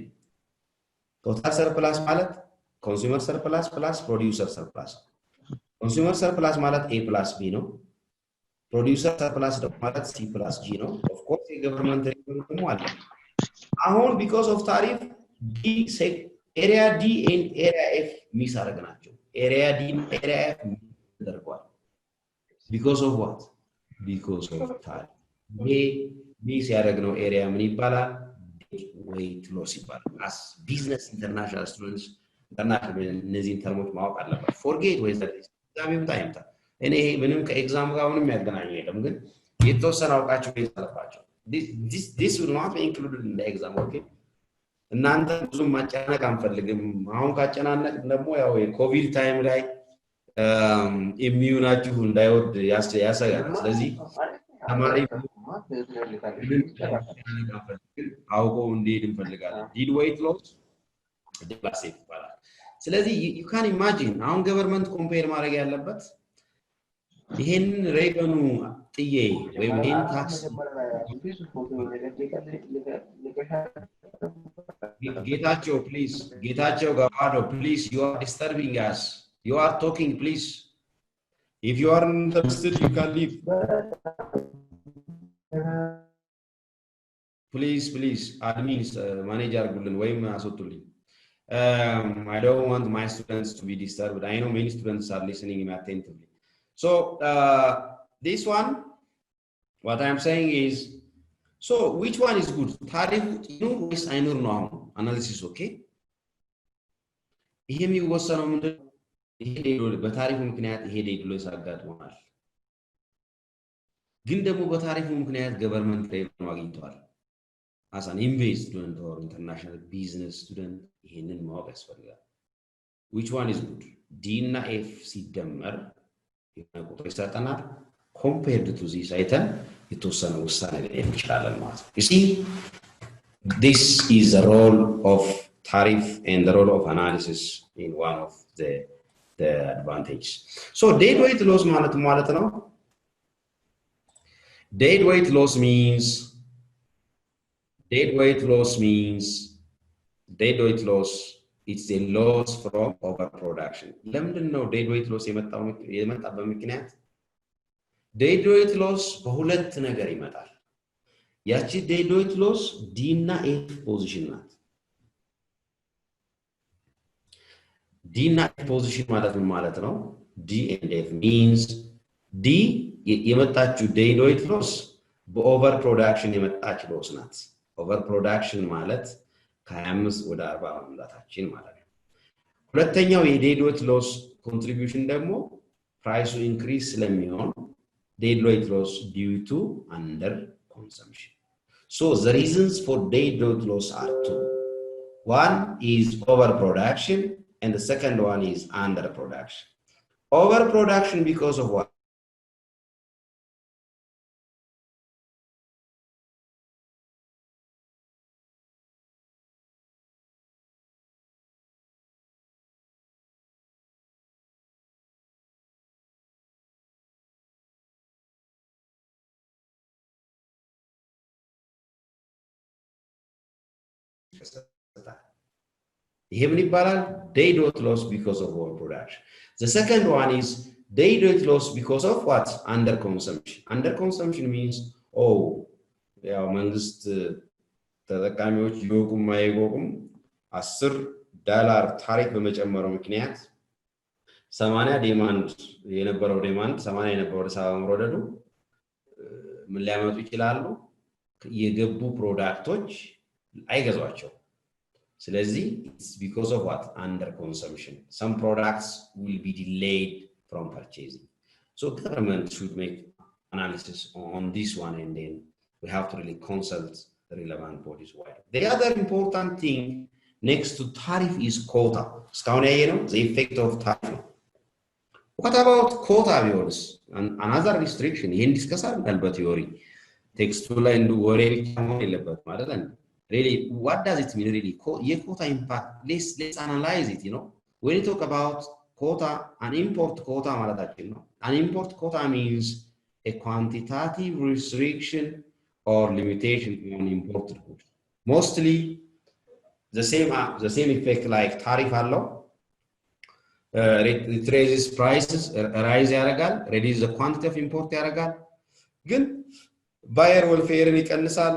total surplus ማለት consumer surplus plus producer surplus. Consumer surplus ማለት A plus B ነው producer surplus ደግሞ ማለት C plus G ነው of course የገቨርንመንት revenue ደግሞ አለ አሁን because of tariff area D and area F ሚስ አደረግናቸው area D and area F ተደርጓል because of what because of tariff ሚስ ያደረግነው area ምን ይባላል weight loss ይባላል as business international students international እነዚህን ተርሞች ማወቅ አለበት forget whether exam ይምጣ እኔ ምንም ከኤግዛም ጋር ምንም ያገናኘው የለም ግን የተወሰነ አውቃችሁ ይተላልፋችሁ this will not be included in the exam okay እናንተ ብዙም ማጨናነቅ አንፈልግም አሁን ካጨናነቅ ደግሞ ያው የኮቪድ ታይም ላይ ኢሚዩናችሁ እንዳይወርድ ያሰጋል ስለዚህ ተማሪ አውቆ እንዲሄድ እንፈልጋለን did weight loss deplaced ይባላል ስለዚህ you can imagine አሁን ገቨርንመንት ኮምፔር ማድረግ ያለበት ይሄን ሬቨኑ ጥዬ ወይም ይሄን ታክስ ጌታቸው ጋባዶ please you are disturbing us You are talking, please. If you are interested, you can leave. Please, admins, manager, I don't want my students to be disturbed. I know many students are listening attentively. So this one, what I'm saying is, so which one is good? Tarif, you know, I know now analysis, okay? ይሄ የሚወሰነው ምንድን ነው? ይሄ በታሪፉ ምክንያት ይሄ ዴድሎስ አጋጥሞናል። ግን ደግሞ በታሪፉ ምክንያት ገቨርንመንት ሬቨኑ አግኝቷል። as an invest student or international business student ይሄንን ማወቅ ያስፈልጋል። which one is good? D እና F ሲደመር የሆነ ቁጥር ይሰጠናል። compared to this item የተወሰነ ውሳኔ ላይ እንችላለን ማለት ነው። you see, this is the role of tariff and the role of analysis in one of the advantages. So dead weight loss ማለት ነው. Dead weight loss means it's a loss from overproduction. ለምንድን ነው dead weight loss የመጣበት ምክንያት? dead weight loss በሁለት ነገር ይመጣል። ያቺ dead weight loss D እና F ፖዚሽን ናት። D እና F ፖዚሽን ማለት ነው። D and F means D የመጣችው dead weight loss በኦቨር ፕሮዳክሽን የመጣች ሎስ ናት። ኦቨር ፕሮዳክሽን ማለት ከ25 ወደ 40 ማምጣታችን ማለት ነው። ሁለተኛው የዴድ ዌይት ሎስ ኮንትሪቢዩሽን ደግሞ ፕራይሱ ኢንክሪዝ ስለሚሆን dead weight loss due to under consumption. So the reasons for dead weight loss are two. One is overproduction and the second one is underproduction. Overproduction because of what? Dead weight loss because of overproduction. The second one is dead weight loss because of what? Underconsumption. Underconsumption means, ያው መንግስት ተጠቃሚዎች ይወቁም አይወቁም $10 ታሪፍ በመጨመሩ ምክንያት 80 ዲማንድ የነበረው 80 የነበረው ወደ 70 መውረዱ ምን ሊያመጡ ይችላሉ? የገቡ ፕሮዳክቶች አይገዟቸው። ስለዚህ it's because of what? Under consumption. Some products will be delayed from purchasing. So government should make analysis on this one, and then we have to really consult the relevant bodies. The other important thing next to tariff is quota. The effect of tariff. What about quota viewers? Another restriction. You discuss about theory. Textual and worry. Really, what does it mean? Really, quota impact. Let's analyze it. When you talk about quota, an import quota, an import quota means a quantitative restriction or limitation on imported goods. Mostly, the same effect like tariff allow. It raises prices, rise ያረጋል, reduce the quantity of import ያረጋል. ግን buyer welfare ይቀንሳል.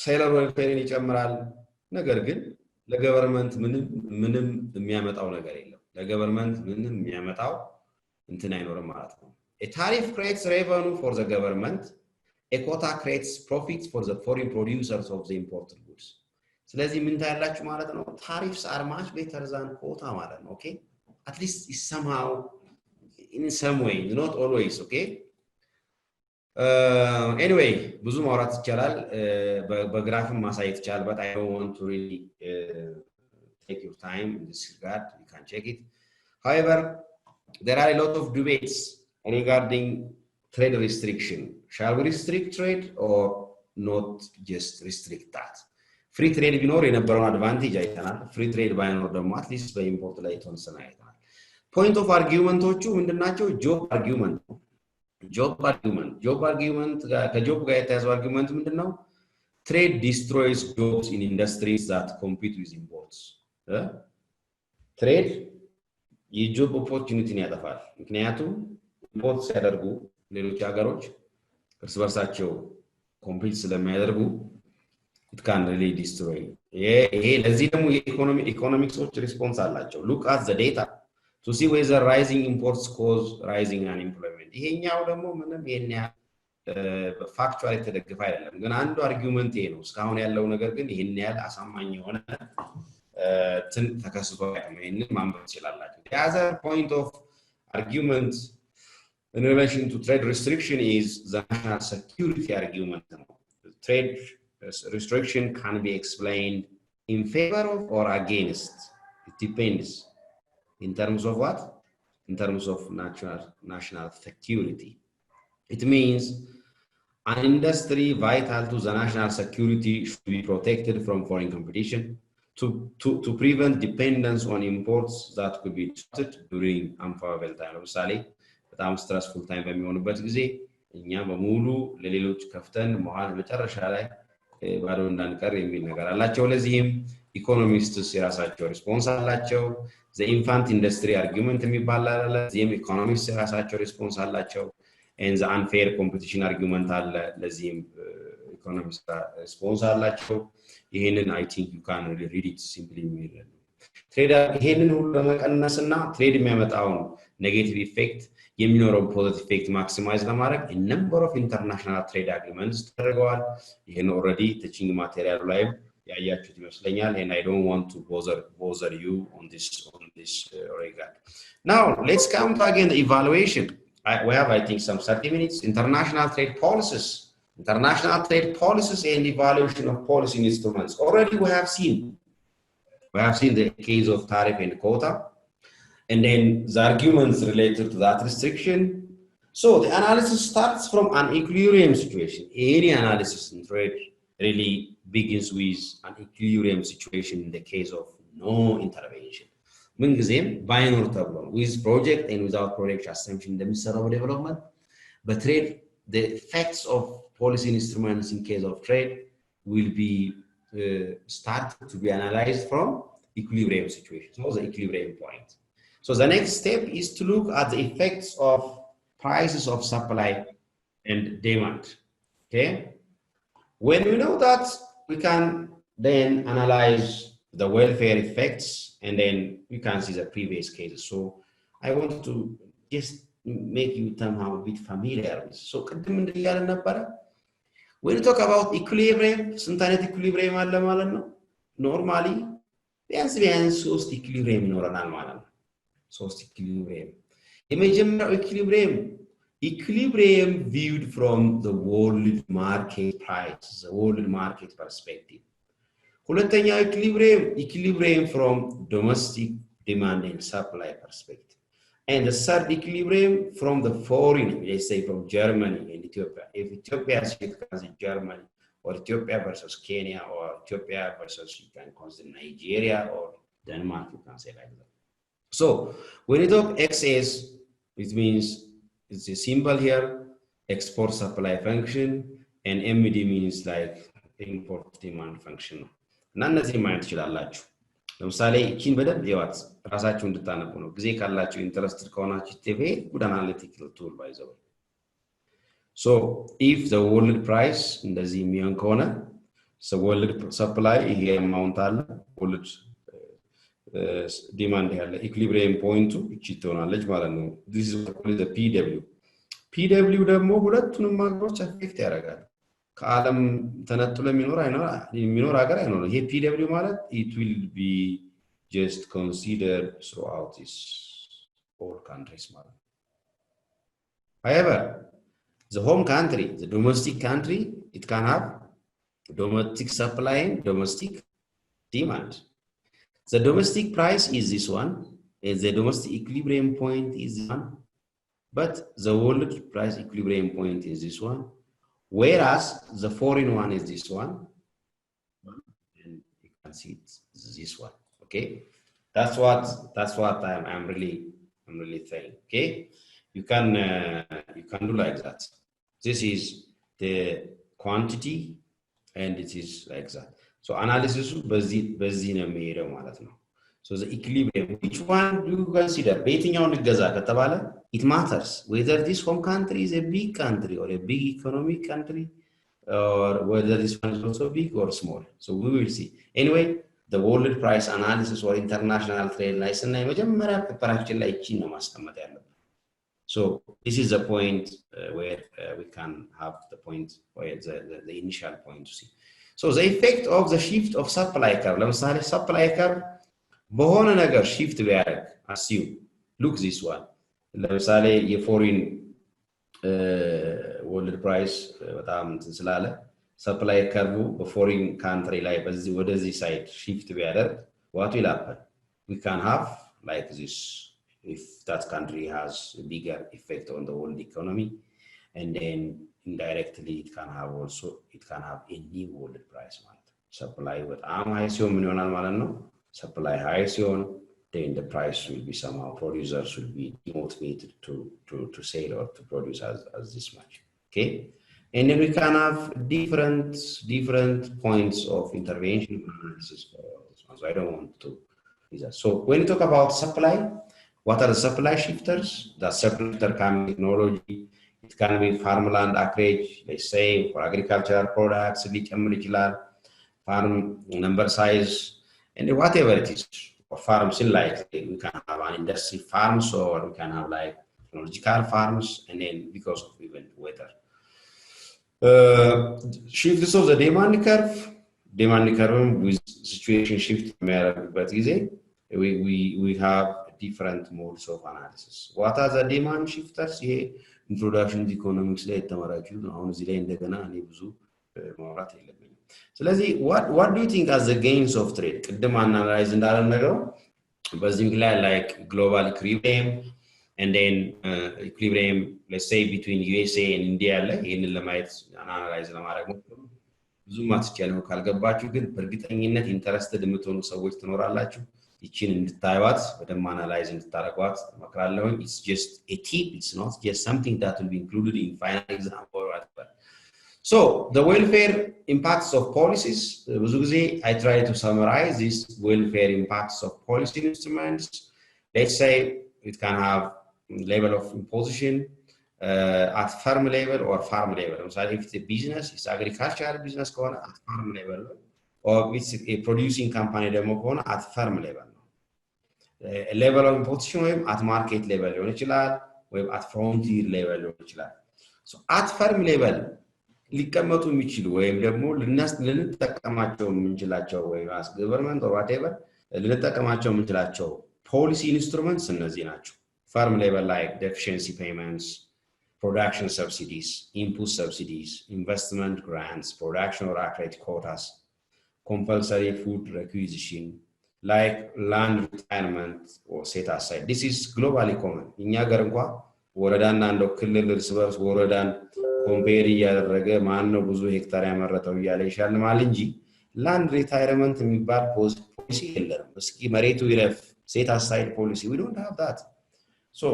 ሴለር ዌልፌርን ይጨምራል። ነገር ግን ለገቨርንመንት ምንም የሚያመጣው ነገር የለም። ለገቨርንመንት ምንም የሚያመጣው እንትን አይኖርም ማለት ነው። A tariff creates revenue for the government. A quota creates profits for the foreign producers of the imported goods. ስለዚህ ምን ታያላችሁ ማለት ነው? Tariffs are much better than quota ማለት ነው። Okay? At least somehow, in some way, not always, okay? Anyway, ብዙ ማውራት ይቻላል በግራፍም ማሳየት ይቻላል, but I don't want to really take your time in this regard. You can check it. However, there are a lot of debates regarding trade restriction. Shall we restrict trade or not just restrict that? Free trade ቢኖር የነበረውን advantage አይተናል. Free trade ባይኖር ደግሞ at least በኢምፖርት ላይ የተወሰነ አይተናል. Point of argumentዎቹ ምንድናቸው? job argument. Job argument ከጆብ ጋር የተያዘው argument ምንድነው? Trade destroys jobs in industries that compete with imports. Trade የጆብ ኦፖርቹኒቲን ያጠፋል ምክንያቱም ኢምፖርት ሲያደርጉ ሌሎች ሀገሮች እርስ በርሳቸው ኮምፒት ስለሚያደርጉ it can really destroy ይሄ ለዚህ ደግሞ ኢኮኖሚክሶች ሪስፖንስ አላቸው look at the data to see whether rising imports cause rising unemployment ይሄኛው ደግሞ ምንም የኛ በፋክቹዋል የተደገፈ አይደለም ግን አንዱ አርጊውመንት ይሄ ነው እስካሁን ያለው ነገር ግን ይሄን ያህል አሳማኝ የሆነ ተከስቶ ይሄንን ማንበብ ይችላልላችሁ the other point of argument in relation to trade restriction is the national security argument trade restriction can be explained in favor of or against it depends in terms of what in terms of national security it means an industry vital to the national security should be protected from foreign competition to prevent dependence on imports that could be disrupted during unfavorable time ለምሳሌ በጣም stressful time በሚሆንበት ጊዜ እኛ በሙሉ ለሌሎች ከፍተን መሃል መጨረሻ ላይ ባዶ እንዳንቀር የሚል ነገር አላቸው ለዚህም ኢኮኖሚስትስ የራሳቸው ሪስፖንስ አላቸው the infant industry argument የሚባል አለ ለዚህም ኢኮኖሚስትስ የራሳቸው ሪስፖንስ አላቸው and the unfair competition argument አለ ለዚህም ኢኮኖሚስት ሪስፖንስ አላቸው ይሄንን I think you can really read it simply ትሬደር ይሄንን ሁሉ ለመቀነስና ትሬድ የሚያመጣውን ኔጌቲቭ ኢፌክት የሚኖረው ፖዚቲቭ ኢፌክት ማክሲማይዝ ለማድረግ a number of international trade agreements ተደርገዋል ይሄን already teaching material ላይ ያያችሁት ይመስለኛል and I don't want to bother you on this regard now let's come to again the evaluation we have I think some 30 minutes international trade policies and evaluation of policy instruments already we have seen the case of tariff and quota and then the arguments related to that restriction so the analysis starts from an equilibrium situation any analysis in trade really begins with an equilibrium situation in the case of no intervention ምንጊዜም ባይኖር ተብሎ with project and without project assumption እንደሚሰራው development but trade the effects of policy instruments in case of trade will be started to be analyzed from equilibrium situation so the equilibrium point so the next step is to look at the effects of prices of supply and demand okay when we know that we can then analyze the welfare effects and then we can see the previous cases so I want to just make you somehow a bit familiar with so ቅድም እንደያለ ነበር when we talk about equilibrium ስንት አይነት equilibrium አለ ማለት ነው normally ቢያንስ ሶስት equilibrium ይኖረናል ማለት ነው ሶስት equilibrium የመጀመሪያው equilibrium viewed from the world market price the world market perspective ሁለተኛው equilibrium from domestic demand and supply perspective and the third equilibrium from the foreign let's say from Germany and Ethiopia if Ethiopia is Germany or Ethiopia versus Kenya or Ethiopia versus you can consider Nigeria or Denmark you can say like that so when you talk XS it means it's a symbol here export supply function and MD means like import demand function እና እነዚህ ማለት ይችላልላችሁ ለምሳሌ እቺን በደንብ ይዋት ራሳችሁ እንድታነቡ ነው ጊዜ ካላችሁ ኢንተረስትድ ከሆናችሁ ቲቪ ጉድ አናሊቲካል ቱል ባይ ዘ ወይ so if the world price እንደዚህ የሚሆን ከሆነ so world supply ይሄ አማውንት አለ world demand ያለ equilibrium point እቺ ትሆናለች ማለት ነው this is called the PW ደግሞ ሁለቱንም አገሮች አፌክት ያደርጋል ከዓለም ተነጥሎ የሚኖር ሀገር አይኖር ይሄ PW ማለት it will be just considered throughout this all countries ማለት however the home country the domestic country it can have domestic supply and domestic demand the domestic price is this one and the domestic equilibrium point is this one but the world price equilibrium point is this one whereas the foreign one is this one and you can see it's this one okay that's what I'm really saying okay you can do like that this is the quantity and it is like that so analysis በዚህ ነው የሚሄደው ማለት ነው So the equilibrium, which one do you consider? It matters whether this home country is a big country or a big economic country, or whether this one is also big or small. So we will see. Anyway, the world price analysis or international trade license, so this is the point where we can have the point, where the initial point to see. So the effect of the shift of supply curve. Let me say supply curve. በሆነ ነገር shift ቢያደርግ assume look this one ለምሳሌ የፎሪን ወርልድ ፕራይስ በጣም እንትን ስላለ ሰፕላይ ከርቡ በፎሪን ካንትሪ ላይ በዚህ ወደዚህ ሳይድ shift ቢያደርግ what will happen? We can have like this if that country has a bigger effect on the world economy, and then indirectly it can have a new world price ማለት supply በጣም high ሲሆን ምን ይሆናል ማለት ነው? Supply high soon, then the price will be somehow, producers will be motivated to sell or to produce as this much. Okay, and then we can have different points of intervention analysis for this one. So I don't want to do that. So when you talk about supply, what are the supply shifters? The supply shifter can be technology, it can be farmland acreage, let's say for agricultural products, farm number size, and whatever it is, for farms in like we can have an industry farms, or we can have like technological farms, and then because of even weather. Shifts of the demand curve with situation shift, but we have different modes of analysis. What are the demand shifters? Yeah, introduction to economics ላይ ተማራችሁ አሁን እዚህ ላይ እንደገና እኔ ብዙ ማውራት የለብኝም። ስለዚህ what do you think as the gains of trade? ቅድም አናላይዝ እንዳደረገው በዚህም ላይ like global equilibrium, and then equilibrium, let's say between USA and India ላይ ይሄንን ለማየት አናላይዝ ለማድረግ ብዙ ማትቻለው ካልገባችሁ ግን በእርግጠኝነት ኢንተረስትድ የምትሆኑ ሰዎች ትኖራላችሁ። ይቺን እንድታዩት በደንብ አናላይዝ እንድታረጓት እመክራለሁ። It's just a tip, it's not just something that will be included in final exam or whatever. So the welfare impacts of policies, I try to summarize these welfare impacts of policy instruments. Let's say it can have level of imposition at farm level or farm level. So if it's a business, it's agricultural business at farm level, or it's a producing company at farm level. A level of imposition at market level or at frontier level. So at farm level, ሊቀመጡ የሚችሉ ወይም ደግሞ ልንጠቀማቸው የምንችላቸው ወይም as government or whatever ልንጠቀማቸው የምንችላቸው policy instruments እነዚህ ናቸው። farm level like deficiency payments, production subsidies, input subsidies, investment grants, production or acreage quotas, compulsory food requisition, like land retirement or set aside. This is globally common. እኛ ሀገር እንኳን ወረዳና እንደው ክልል እርስ በርስ ወረዳን ኮምፔር እያደረገ ማን ነው ብዙ ሄክታር ያመረተው እያለ ይሻልማል እንጂ ላንድ ሪታይርመንት የሚባል ፖሊሲ የለም። እስኪ መሬቱ ይረፍ set aside policy. We don't have that. So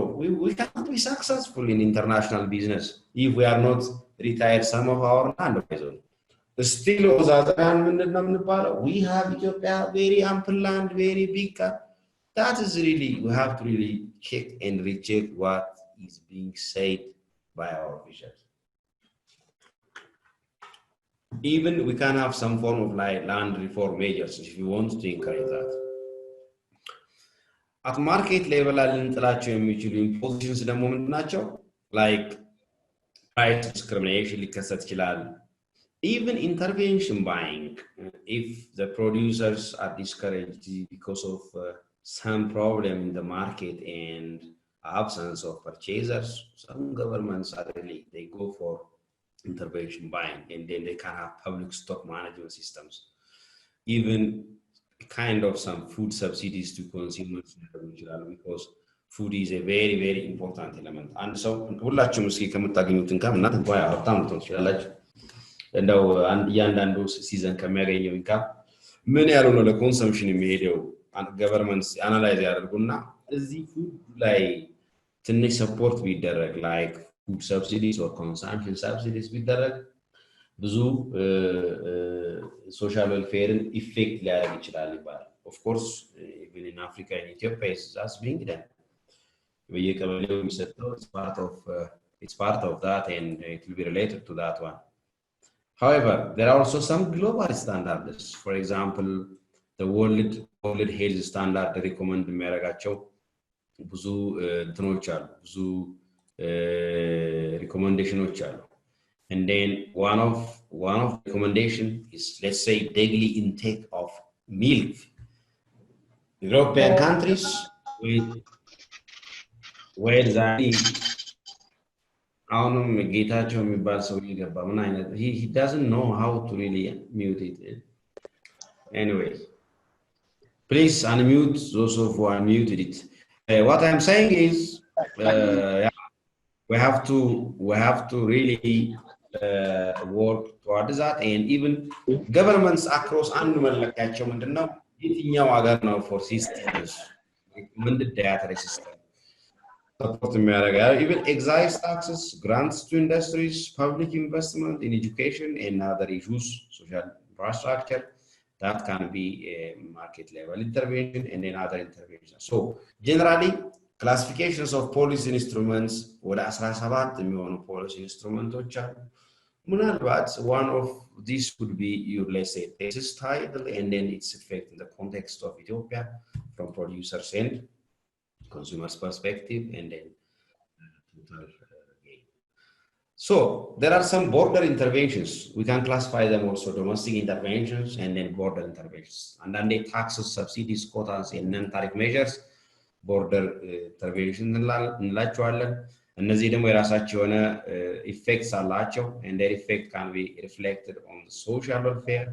we cannot be successful in international business if we are not retired some of our land. Still, we have Ethiopia, very ample land, very big. That is really, we have to really check and recheck what is being said by our officials. Even we can have some form of like land reform measures if you want to encourage that. At market level, impositions the moment like price discrimination, even intervention buying. If the producers are discouraged because of some problem in the market and absence of purchasers, some governments are really, they go for intervention buying, and then they can have public stock management systems, even kind of some food subsidies to consumers, because food is a very, very important element. And so ሁላችሁም እስኪ ከምታገኙት ኢንካም እና እንኳን ሀብታም ልትሆኑ ትችላላችሁ። እንደው እያንዳንዱ ሲዘን ከሚያገኘው ኢንካም ምን ያህል ነው ለኮንሰምፕሽን የሚሄደው ገቨርንመንትስ አናላይዝ ያደርጉና እዚህ ፉድ ላይ ትንሽ ሰፖርት ቢደረግ like food subsidies or consumption subsidies ቢደረግ ብዙ ሶሻል ዌልፌርን ኢፌክት ሊያደርግ ይችላል ይባላል። of course, even in Africa and Ethiopia, that's being done. It's part of that, and it will be related to that one. However, there are also some global standards. For example, the World Health Standard recommend የሚያደርጋቸው ብዙ እንትኖች አሉ፣ ብዙ recommendations አሉ. And then one of recommendation is, let's say, daily intake of milk. European countries where he doesn't know how to really mute it. Anyway, please unmute those who are muted it. What I'm saying is, we have to really work towards that, and even governments across አንመለካቸው ምንድነው የትኛው ሀገር ነው for systems recommended dietary system support የሚያደርገው even excise taxes, grants to industries, public investment in education and other issues, social infrastructure, that can be a market level intervention and then other interventions. So generally classifications of policy instruments ወደ 17 የሚሆኑ policy instruments are. ምናልባት one of these could be your, let's say, thesis title and then its effect in the context of Ethiopia from producers and consumers perspective, and then total gain. So there are some border interventions. We can classify them also domestic interventions and then border interventions. And then the taxes, subsidies, quotas, and non-tariff measures, border intervention እንላቸዋለን። እነዚህ ደግሞ የራሳቸው የሆነ effects አላቸው, and their effect can be reflected on the social welfare,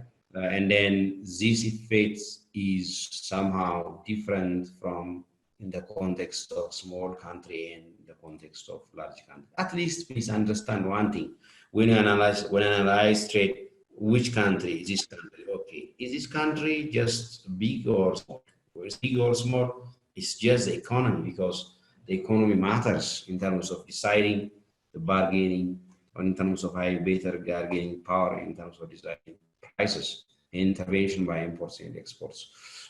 and then this effect is somehow different from in the context of small country and the context of large country. At least please understand one thing: when you analyze trade, which country is this country? Okay, is this country just big or small? Or is big or small? It's just the economy, because the economy matters in terms of deciding the bargaining, or in terms of having better bargaining power, in terms of deciding prices, intervention by imports and exports.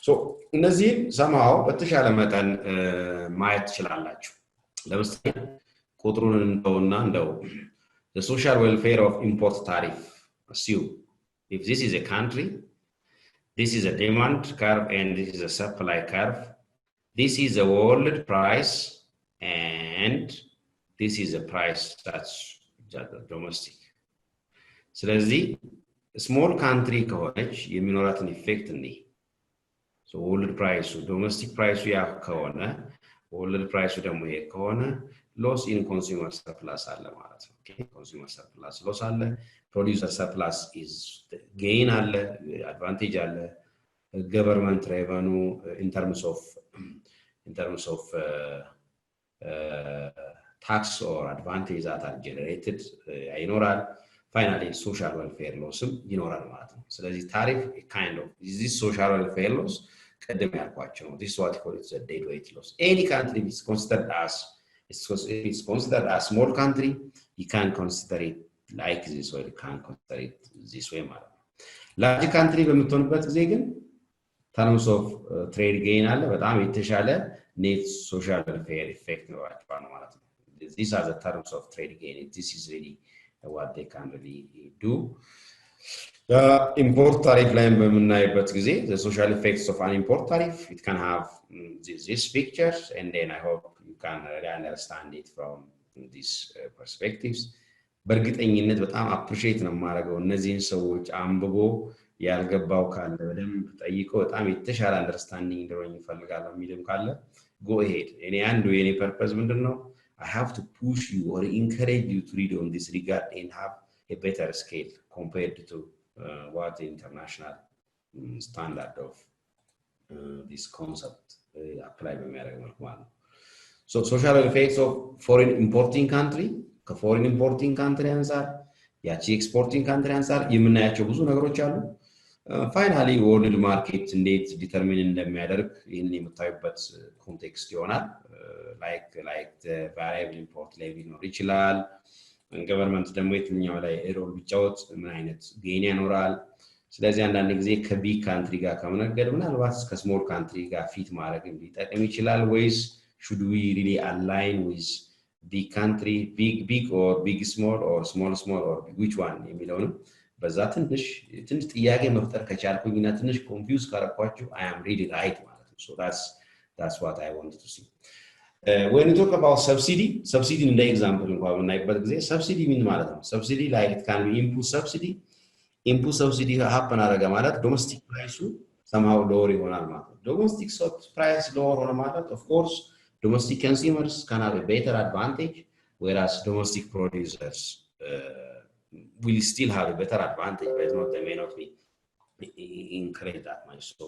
So እነዚህ somehow በተሻለ መጠን ማየት ትችላላችሁ። ለምሳሌ ቁጥሩን እንደውና እንደው the social welfare of import tariff, assume if this is a country, this is a demand curve and this is a supply curve, this is a world price and this is a price that's domestic. ስለዚህ small country ከሆነች የሚኖራትን ኢፌክት እንይ። So world price, domestic price ያ ከሆነ world price ደግሞ ይሄ ከሆነ loss in consumer surplus አለ ማለት ነው። Okay, consumer surplus loss አለ፣ producer surplus is gain አለ፣ advantage አለ፣ government revenue in terms of tax or advantage that are generated ይኖራል። Finally, social welfare loss ይኖራል ማለት ነው። ስለዚህ ታሪፍ kind of this social welfare loss ቀደም ያልኳቸው ነው። This is what we call it the deadweight loss. Any country is considered as small country, you can consider it like this way, you can consider it this way ማለት ነው። large country በምትሆንበት ጊዜ ግን terms of trade gain አለ፣ በጣም የተሻለ net social welfare effect ይኖራቸዋል ማለት ነው። These are the terms of trade gain. This is really what they can really do. Import tariff line በምናይበት ጊዜ the social effects of an import tariff, it can have these pictures, and then I hope you can really understand it from these perspectives. በእርግጠኝነት በጣም appreciate ነው የማደርገው እነዚህን ሰዎች አንብቦ ያልገባው ካለ በደንብ ጠይቆ በጣም የተሻለ አንደርስታንዲንግ እንዲኖረኝ እፈልጋለሁ የሚልም ካለ go ahead. የኔ purpose ምንድነው? I have to push you or encourage you to read on this regard and have a better scale compared to what the international standard of this concept apply በሚያደርግ መልኩ ማለት ነው። So social effects of foreign importing country, ከፎሬን importing country አንፃር ያቺ exporting country አንፃር የምናያቸው ብዙ ነገሮች አሉ። Finally, world market እንዴት ዲተርሚን እንደሚያደርግ ይህን የምታዩበት ኮንቴክስት ይሆናል። like the variable import levy ሊኖር ይችላል። ገቨርንመንት ደግሞ የትኛው ላይ ሮል ቢጫወት ምን አይነት ጌን ያኖራል። ስለዚህ አንዳንድ ጊዜ ከቢግ ካንትሪ ጋር ከመነገድ ምናልባት ከስሞል ካንትሪ ጋር ፊት ማድረግ ሊጠቅም ይችላል ወይስ should we really align with big country big or big small or small or which one የሚለውንም በዛ ትንሽ ጥያቄ መፍጠር ከቻልኩኝና ትንሽ ኮንፊውዝ ካረኳችሁ I am really right ማለት ነው so that's what I wanted to see when you talk about subsidy in the example እንኳን እናይበት ጊዜ subsidy ምን ማለት ነው subsidy like it can be input subsidy happen አደረገ ማለት domestic price somehow lower ይሆናል ማለት ነው domestic price lower ሆነ ማለት of course domestic consumers can have a better advantage whereas domestic producers will still have a better advantage but they may not be increase that much so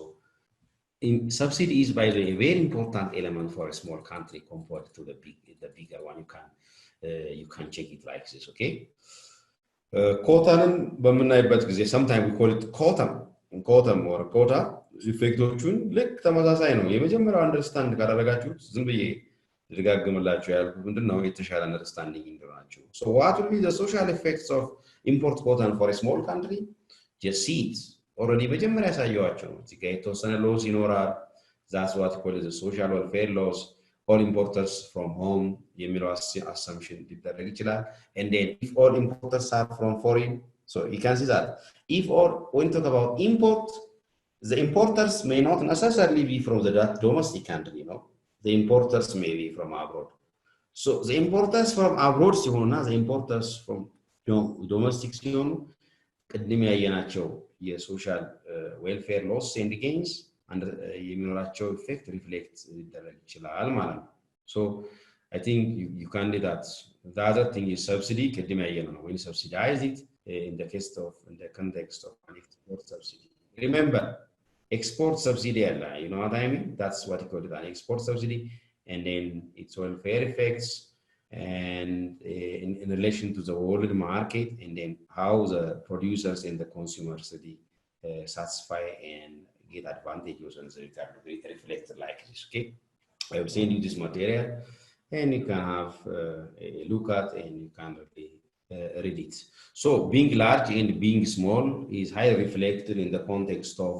subsidy is by the way a very important element for a small country compared to the bigger one you can check it like this okay quotaንም በመናይበት ጊዜ sometimes we call it quotum or quota ኢፌክቶቹን ልክ ተመሳሳይ ነው የመጀመሪያው አንደርስታንድ ካደረጋችሁት ዝም ብዬ ልጋግምላችሁ ያልኩት ምንድነው የተሻለ አንደርስታንዲንግ እንድናችሁ so what will be the social effects of import quota for a small country just see it already መጀመሪያ ያሳየዋችሁ ነው እዚህ ጋር የተወሰነ laws ይኖራል that's what called the social welfare laws all importers from home የሚለው assumption ሊደረግ ይችላል and then if all importers are from foreign so you can see that if all when talk about import the importers may not necessarily be from the domestic country the importers may be from abroad so the importers from abroad ሲሆኑና the importers from domestic ሲሆኑ ቅድም ያየናቸው የሶሻል ዌልፌር ሎስ ኤንድ ጌይንስ and የሚኖራቸው ኢፌክት ሪፍሌክት ሊደረግ ይችላል ማለት ነው so I think you can do that the other thing is subsidy ቅድም ያየነው when you subsidize it in the context of an export subsidy remember export subsidy you know what I mean that's what you call it an export subsidy and then its welfare effects and in relation to the world market and then how the producers and the consumers satisfy and get advantages and the reflected like this okay I have sent you this material and you can have a look at and you can read it so being large and being small is highly reflected in the context of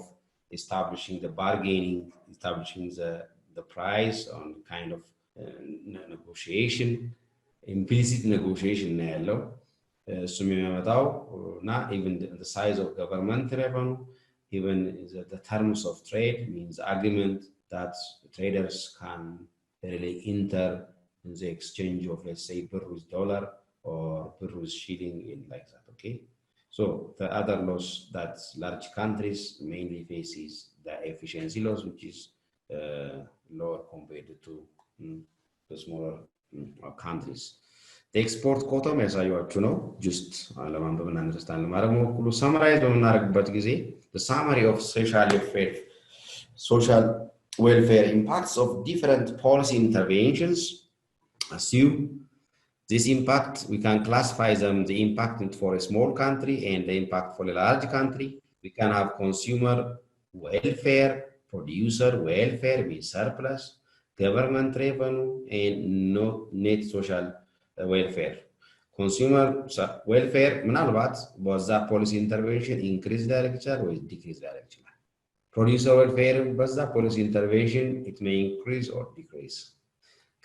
establishing the bargaining, establishing the price on kind of negotiation, implicit negotiation not even the size of government revenue, even the terms of trade means agreement that traders can really enter in the exchange of let's say birr with dollar or birr with shilling in like that okay so the other loss that large countries mainly face is the efficiency loss, which is lower compared to the smaller countries. The export quota ያሳያችሁ ነው just ለማንበብና understand ለማድረግ ሞክሩ summarize በመናደርግበት ጊዜ the summary of social welfare impacts of different policy interventions assume this impact, we can classify them, the impact for a small country and the impact for a large country. We can have consumer welfare, producer welfare with surplus, government revenue, and no net social welfare. Consumer welfare, ምናልባት was that policy intervention increase direction or decrease direction. Producer welfare, was that policy intervention, it may increase or decrease.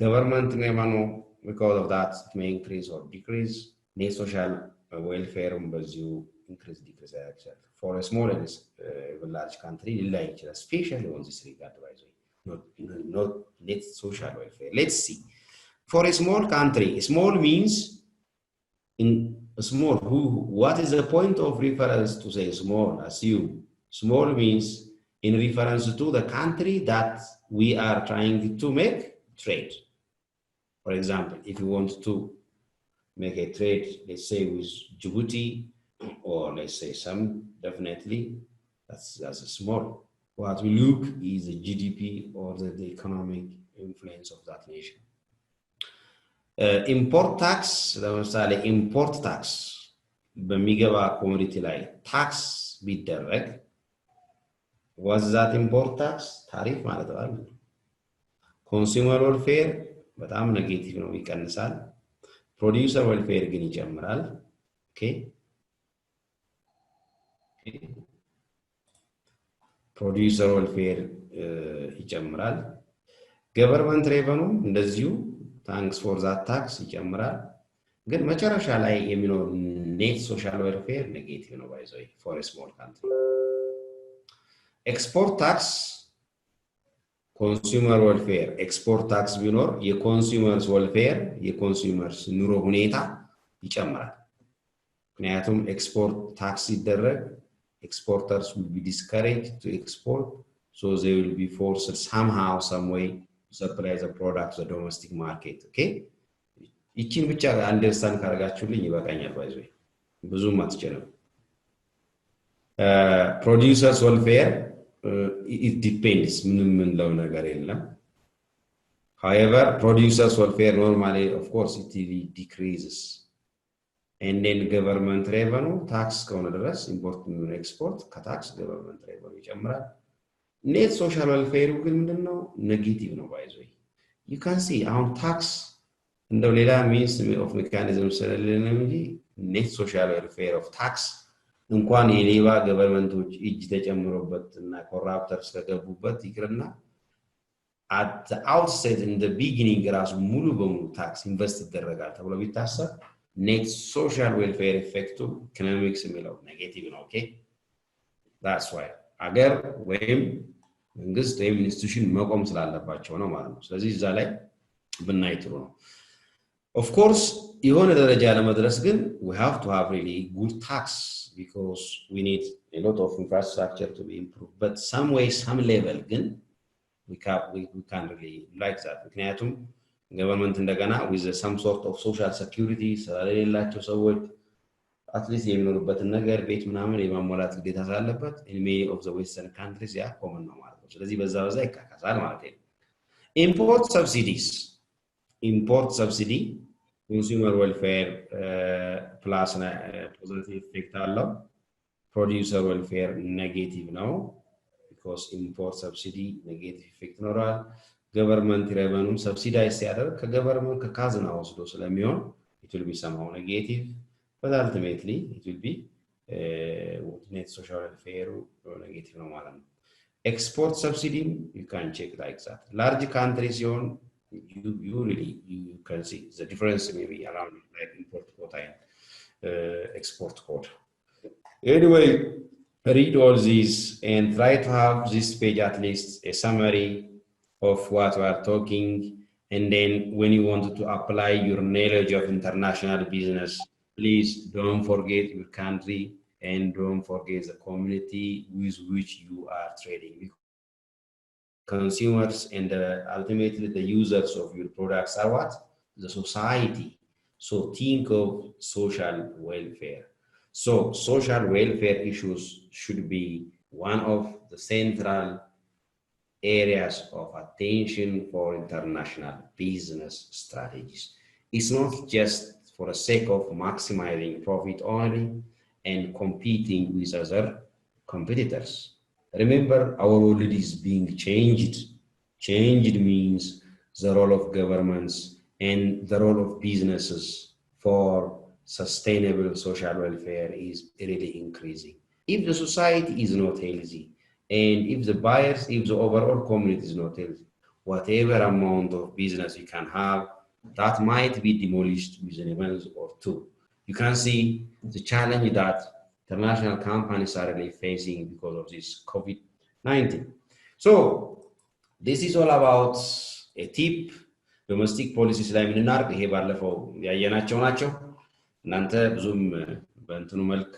Government revenue, because of that it may increase or decrease net social welfare you increase decrease for a small and large country especially on this regard not net social welfare let's see for a small country small means in a small what is the point of reference to say small assume small means in reference to the country that we are trying to make trade. For example, if you want to make a trade, let's say with Djibouti, or let's say some, definitely, that's a small. What we look is the GDP or the economic influence of that nation. Import tax, ለምሳሌ import tax በሚገባ ኮሞዲቲ ላይ ታክስ ቢደረግ was that import tax ታሪፍ ማለት ነው። consumer welfare በጣም ኔጌቲቭ ነው ይቀንሳል። producer welfare ግን ይጨምራል። ኦኬ producer welfare ይጨምራል government revenue እንደዚሁ thanks for that tax ይጨምራል ግን መጨረሻ ላይ የሚኖር net social welfare negative ነው by the way for a small country export tax consumer welfare export tax ቢኖር የconsumers welfare የconsumers ኑሮ ሁኔታ ይጨምራል ምክንያቱም export tax ሲደረግ exporters will be discouraged to export so they will be forced somehow some way to supply the product to the domestic market okay ይቺን ብቻ አንደርስታንድ ካረጋችሁልኝ ይበቃኛል ባይዞ ብዙም አትጨነቁ producers welfare it depends ምንም ለው ነገር የለም however producers welfare normally of course it decreases and then government revenue tax ከሆነ ድረስ import and export ከታክስ government revenue ይጨምራል net social welfare ግን ምንድነው ኔጌቲቭ ነው ባይዞ you can see አሁን tax እንደው ሌላ means of mechanism ስለሌለ እንጂ net social welfare of tax እንኳን የሌባ ገቨርንመንቶች እጅ ተጨምሮበትና ኮራፕተርስ ተገቡበት ይቅርና at the outset in the beginning ራሱ ሙሉ በሙሉ ታክስ ኢንቨስት ይደረጋል ተብሎ ቢታሰብ net social welfare effect economics የሚለው ኔጌቲቭ ነው ኦኬ that's why አገር ወይም መንግስት ወይም ኢንስቲትዩሽን መቆም ስላለባቸው ነው ማለት ነው ስለዚህ እዛ ላይ ብናይ ጥሩ ነው of course የሆነ ደረጃ ለመድረስ ግን we have to have really good tax because we need a lot of infrastructure to be improved but some way some level ግን we can really like that ምክንያቱም government እንደገና with some sort of social security ስለሌላቸው ሰዎች at least የሚኖሩበትን ነገር ቤት ምናምን የማሟላት ግዴታ ስላለበት in many of the western countries ያ common ነው ማለት ነው ስለዚህ በዛ ይካካሳል ማለት ነው import subsidy consumer welfare plus positive effect አለው producer welfare negative ነው because import subsidy negative effect ኖሯል government revenue subsidize ሲያደርግ ከገቨርንመንት ከካዝና ወስዶ ስለሚሆን it will be somehow negative but ultimately it will be net social welfare negative ነው ማለት ነው export subsidy you can check like that large countries ሲሆን you really you can see the difference maybe around like import quota and export quota anyway read all these and try to have this page at least a summary of what we are talking and then when you want to apply your knowledge of international business please don't forget your country and don't forget the community with which you are trading consumers and ultimately the users of your products are what the society so think of social welfare so social welfare issues should be one of the central areas of attention for international business strategies it's not just for the sake of maximizing profit only and competing with other competitors remember our world is being changed means the role of governments and the role of businesses for sustainable social welfare is really increasing if the society is not healthy and if the overall community is not healthy whatever amount of business we can have that might be demolished within a month or two you can see the challenge that international companies are really facing because of this COVID-19 so this is all about a tip domestic policies ላይ ምንናርቅ ይሄ ባለፈው ያየናቸው ናቸው እናንተ ብዙም በእንትኑ መልክ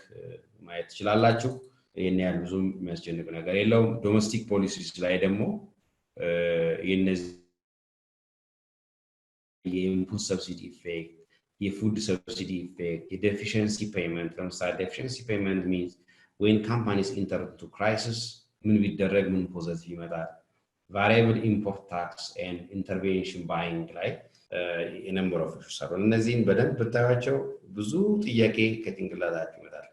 ማየት ትችላላችሁ ይሄን ያህል ብዙም የሚያስጨንቅ ነገር የለውም ዶሜስቲክ ፖሊሲስ ላይ ደግሞ የነዚህ የኢንፑት ሰብሲዲ ኢፌክት የፉድ ሰብሲዲ ኢፌክት የዴፊሽንሲ ፔመንት ለምሳሌ ዴፊሽንሲ ፔመንት means when companies enter into crisis ምን ቢደረግ ምን ፖዚቲቭ ይመጣል variable import tax and intervention buying like a number of issues are እነዚህን በደንብ ብታያቸው ብዙ ጥያቄ ከጭንቅላታችሁ ይመጣል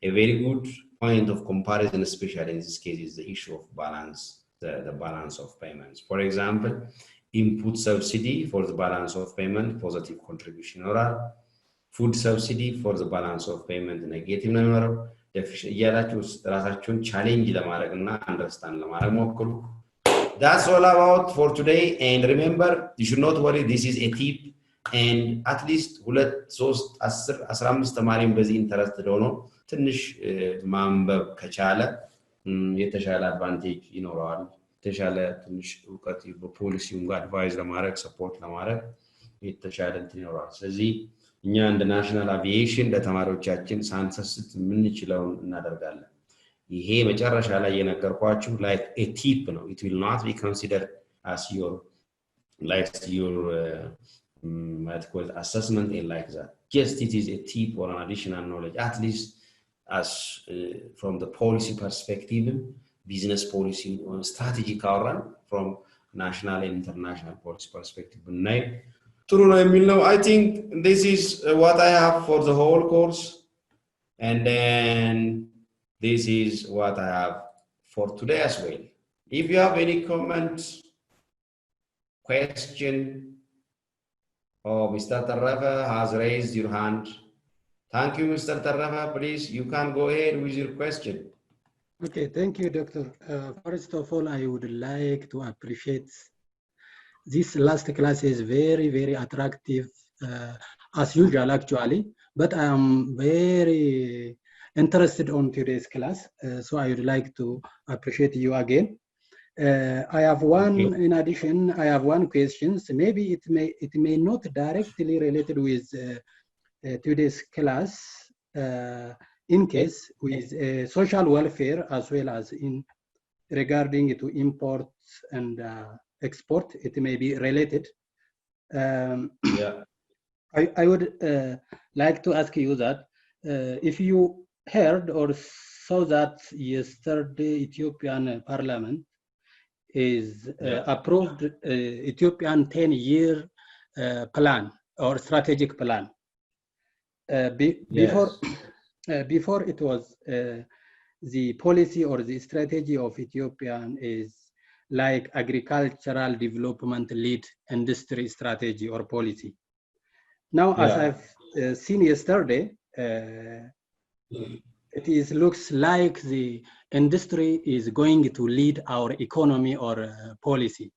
a very good point of comparison especially in this case is the issue of balance the balance of payments for example input subsidy for the balance of payment positive contribution or food subsidy for the balance of payment negative number እያላችሁ ራሳችሁን ቻሌንጅ ለማድረግና አንደርስታንድ ለማድረግ ሞክሩ። That's all about for today, and remember, you should not worry, this is a tip, and at least 2 3 10 15 ተማሪም በዚህ ኢንተረስትድ ሆኖ ትንሽ ማንበብ ከቻለ የተሻለ አድቫንቴጅ ይኖረዋል። የተሻለ ትንሽ ዕውቀት በፖሊሲውም ጋር አድቫይዝ ለማድረግ ሰፖርት ለማድረግ የተሻለ እንትን ይኖረዋል። ስለዚህ እኛ እንደ ናሽናል አቪዬሽን ለተማሪዎቻችን ሳንሰስት የምንችለውን እናደርጋለን። ይሄ መጨረሻ ላይ የነገርኳችሁ like a tip ነው. It will not be considered as your medical assessment and like that. Just it is a tip or an additional knowledge, at least as from the policy perspective, business policy or strategy cover from national and international policy perspective. I think this is what I have for the whole course, and then this is what I have for today as well. If you have any comments, question, or Mr. Tarrafa has raised your hand. Thank you, Mr. Tarrafa. Please, you can go ahead with your question. Okay, thank you, Doctor. First of all, I would like to appreciate this last class is very, very attractive, as usual, actually. But I am very interested on today's class, so I would like to appreciate you again. I have one, in addition, I have one question. Maybe it may not directly related with today's class, in case with social welfare as well as in regarding to imports and export, it may be related. I would like to ask you that if you heard or saw that yesterday Ethiopian Parliament is approved Ethiopian 10-year plan or strategic plan. Before it was the policy or the strategy of Ethiopian is like agricultural development lead industry strategy or policy. Now, as I've seen yesterday, it looks like the industry is going to lead our economy or policy.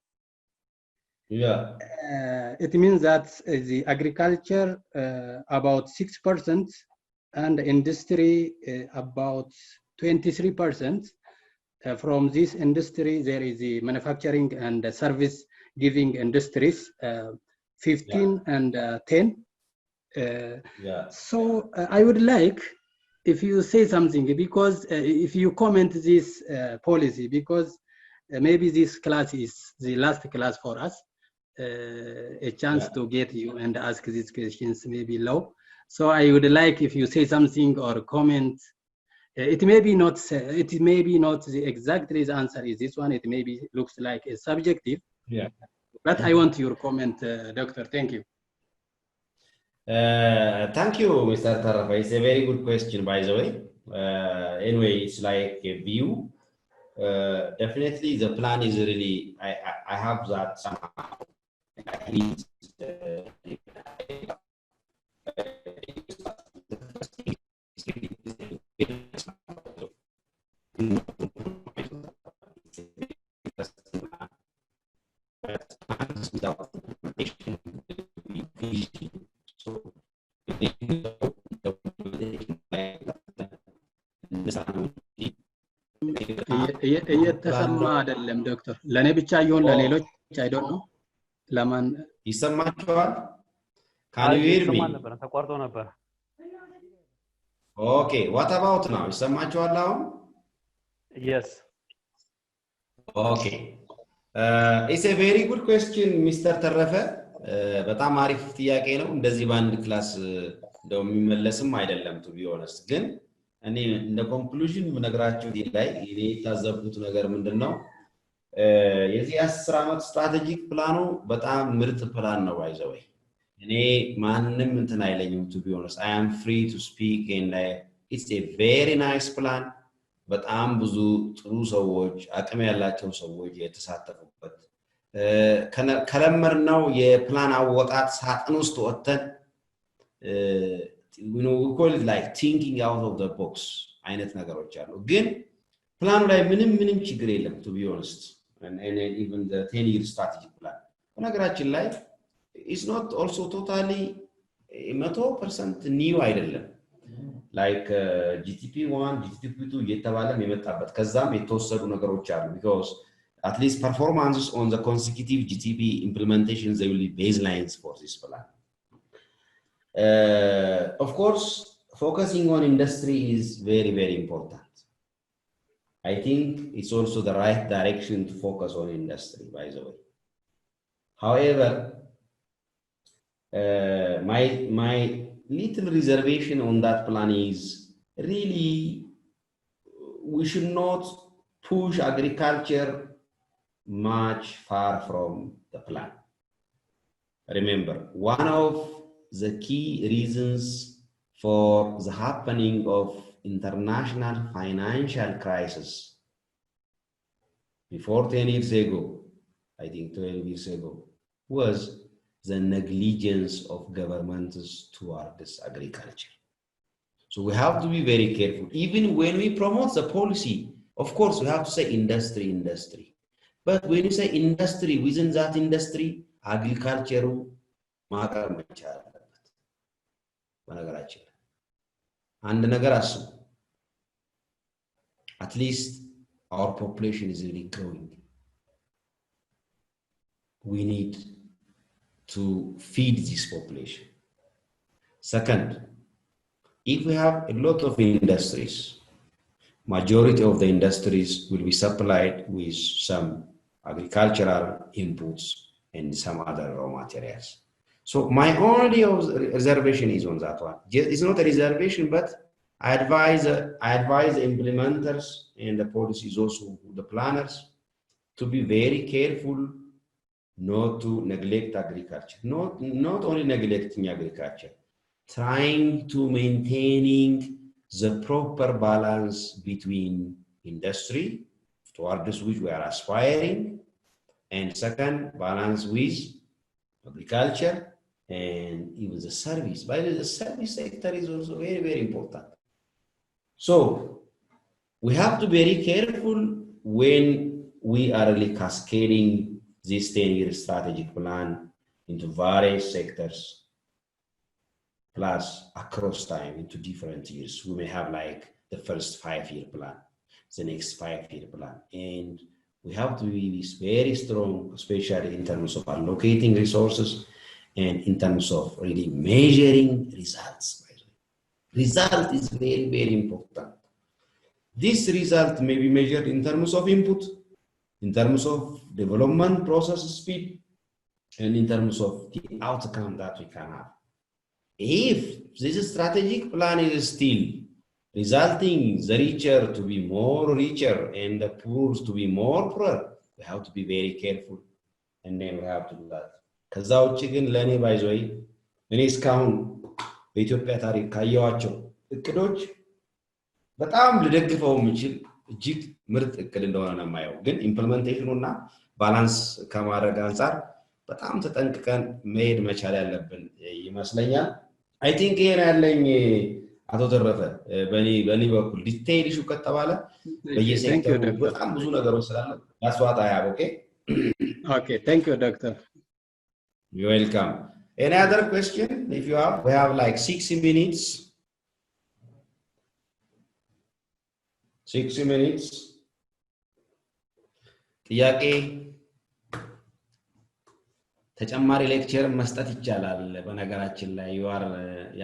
It means that the agriculture about 6% and industry about 23%. From this industry, there is the manufacturing and service giving industries, 15 and 10. So I would like if you say something, because if you comment this policy, because maybe this class is the last class for us, a chance to get you and ask these questions maybe low. So I would like if you say something or comment. It may be not the exactly the answer is this one. It maybe looks like a subjective. But I want your comment, Doctor. Thank you. Thank you, Mr. Tarrafa. It's a very good question, by the way. Anyway, it's like a view. Definitely, the plan is really. I have that somehow. እየተሰማ አይደለም ዶክተር ለኔ ብቻ ይሆን ለሌሎች አይዶንት ኖ ለማን ይሰማችኋል? Can you hear me? ተቋርጦ ነበር። Okay, what about now? ይሰማችኋል አሁን? Yes. Okay. It's a very good question, Mr. ተረፈ። በጣም አሪፍ ጥያቄ ነው። እንደዚህ ባንድ ክላስ እንደው የሚመለስም አይደለም to be honest። ግን እኔ እንደ ኮንክሉዥን ምነግራችሁ ላይ እኔ ታዘብኩት ነገር ምንድነው? የዚህ 10 ዓመት ስትራቴጂክ ፕላኑ በጣም ምርጥ ፕላን ነው ባይዘው። እኔ ማንንም እንትን አይለኝም to be honest. I am free to speak and it's a very nice plan. በጣም ብዙ ጥሩ ሰዎች አቅም ያላቸው ሰዎች የተሳተፉበት ከለመርነው የፕላን አወጣት ሳጥን ውስጥ ወጥተን we call it like thinking out of the box. አይነት ነገሮች አሉ ግን ፕላኑ ላይ ምንም ችግር የለም to be honest and even the 10-year strategic plan በነገራችን ላይ is not also totally 100% new አይደለም like GTP1 GTP2 እየተባለም የመጣበት ከዛም የተወሰዱ ነገሮች አሉ because at least performances on the consecutive GTP implementations they will be baselines for this plan of course focusing on industry is very important I think it's also the right direction to focus on industry by the way however my little reservation on that plan is really we should not push agriculture much far from the plan. Remember, one of the key reasons for the happening of international financial crisis before 10 years ago, I think 12 years ago, was the negligence of governments towards agriculture. So we have to be very careful. Even when we promote the policy, of course, we have to say industry. But when you say industry, within that industry, agriculture, at least our population is really growing. We need to feed this population. Second, if we have a lot of industries, majority of the industries will be supplied with some agricultural inputs and some other raw materials. So my only reservation is on that one. It's not a reservation, but I advise the implementers and the policies also, the planners, to be very careful not to neglect agriculture. Not only neglecting agriculture, trying to maintaining the proper balance between industry, towards which we are aspiring, and second, balance with agriculture and even the service. By the way, the service sector is also very important. So we have to be very careful when we are really cascading this 10-year strategic plan into various sectors, plus across time into different years. We may have like the first 5-year plan, the next 5-year plan. And we have to be very strong, especially in terms of allocating resources and in terms of really measuring results. Result is very important. This result may be measured in terms of input, in terms of development process speed, and in terms of the outcome that we can have. If this strategic plan is still resulting the richer to be more richer and the poor to be more poor, we have to be very careful and then we have to do that. ከዛ ውጭ ግን ለእኔ ባይዞይ እኔ እስካሁን በኢትዮጵያ ታሪክ ካየኋቸው እቅዶች በጣም ልደግፈው የምችል እጅግ ምርጥ እቅድ እንደሆነ ነው የማየው ግን ኢምፕሊሜንቴሽኑና ባላንስ ከማድረግ አንፃር በጣም ተጠንቅቀን መሄድ መቻል ያለብን ይመስለኛል I think here ያለኝ አቶ ተረፈ በኔ በኩል ዲቴይል ኢሹ ከተባለ በየሴክተሩ በጣም ብዙ ነገሮች ስላለ that's what I have okay thank you doctor you're welcome any other question if you have we have like 60 minutes 60 minutes ጥያቄ ተጨማሪ ሌክቸር መስጠት ይቻላል በነገራችን ላይ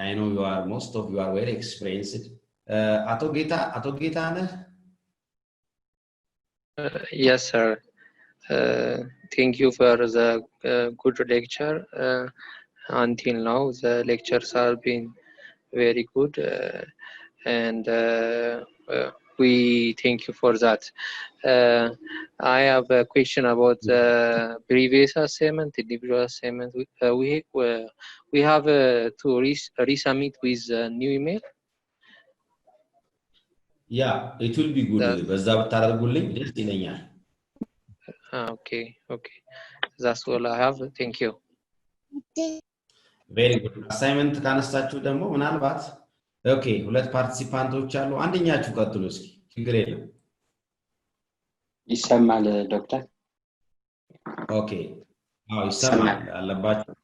I know you are most of you are very experienced አቶ ጌታ ነህ Yes sir thank you for the good lecture until now the lectures have been very good and we thank you for that. I have a question about the previous assignment, individual assignment. We have to resubmit with a new email. Yeah, it will be good. በዛ ብታደርጉልኝ ደስ ይለኛል። Okay. That's all I have. Thank you. Very good. Assignment ካነሳችሁ ደግሞ ምናልባት ኦኬ ሁለት ፓርቲሲፓንቶች አሉ አንደኛችሁ ቀጥሉ እስኪ ችግር የለም ይሰማል ዶክተር ኦኬ አዎ ይሰማል አለባችሁ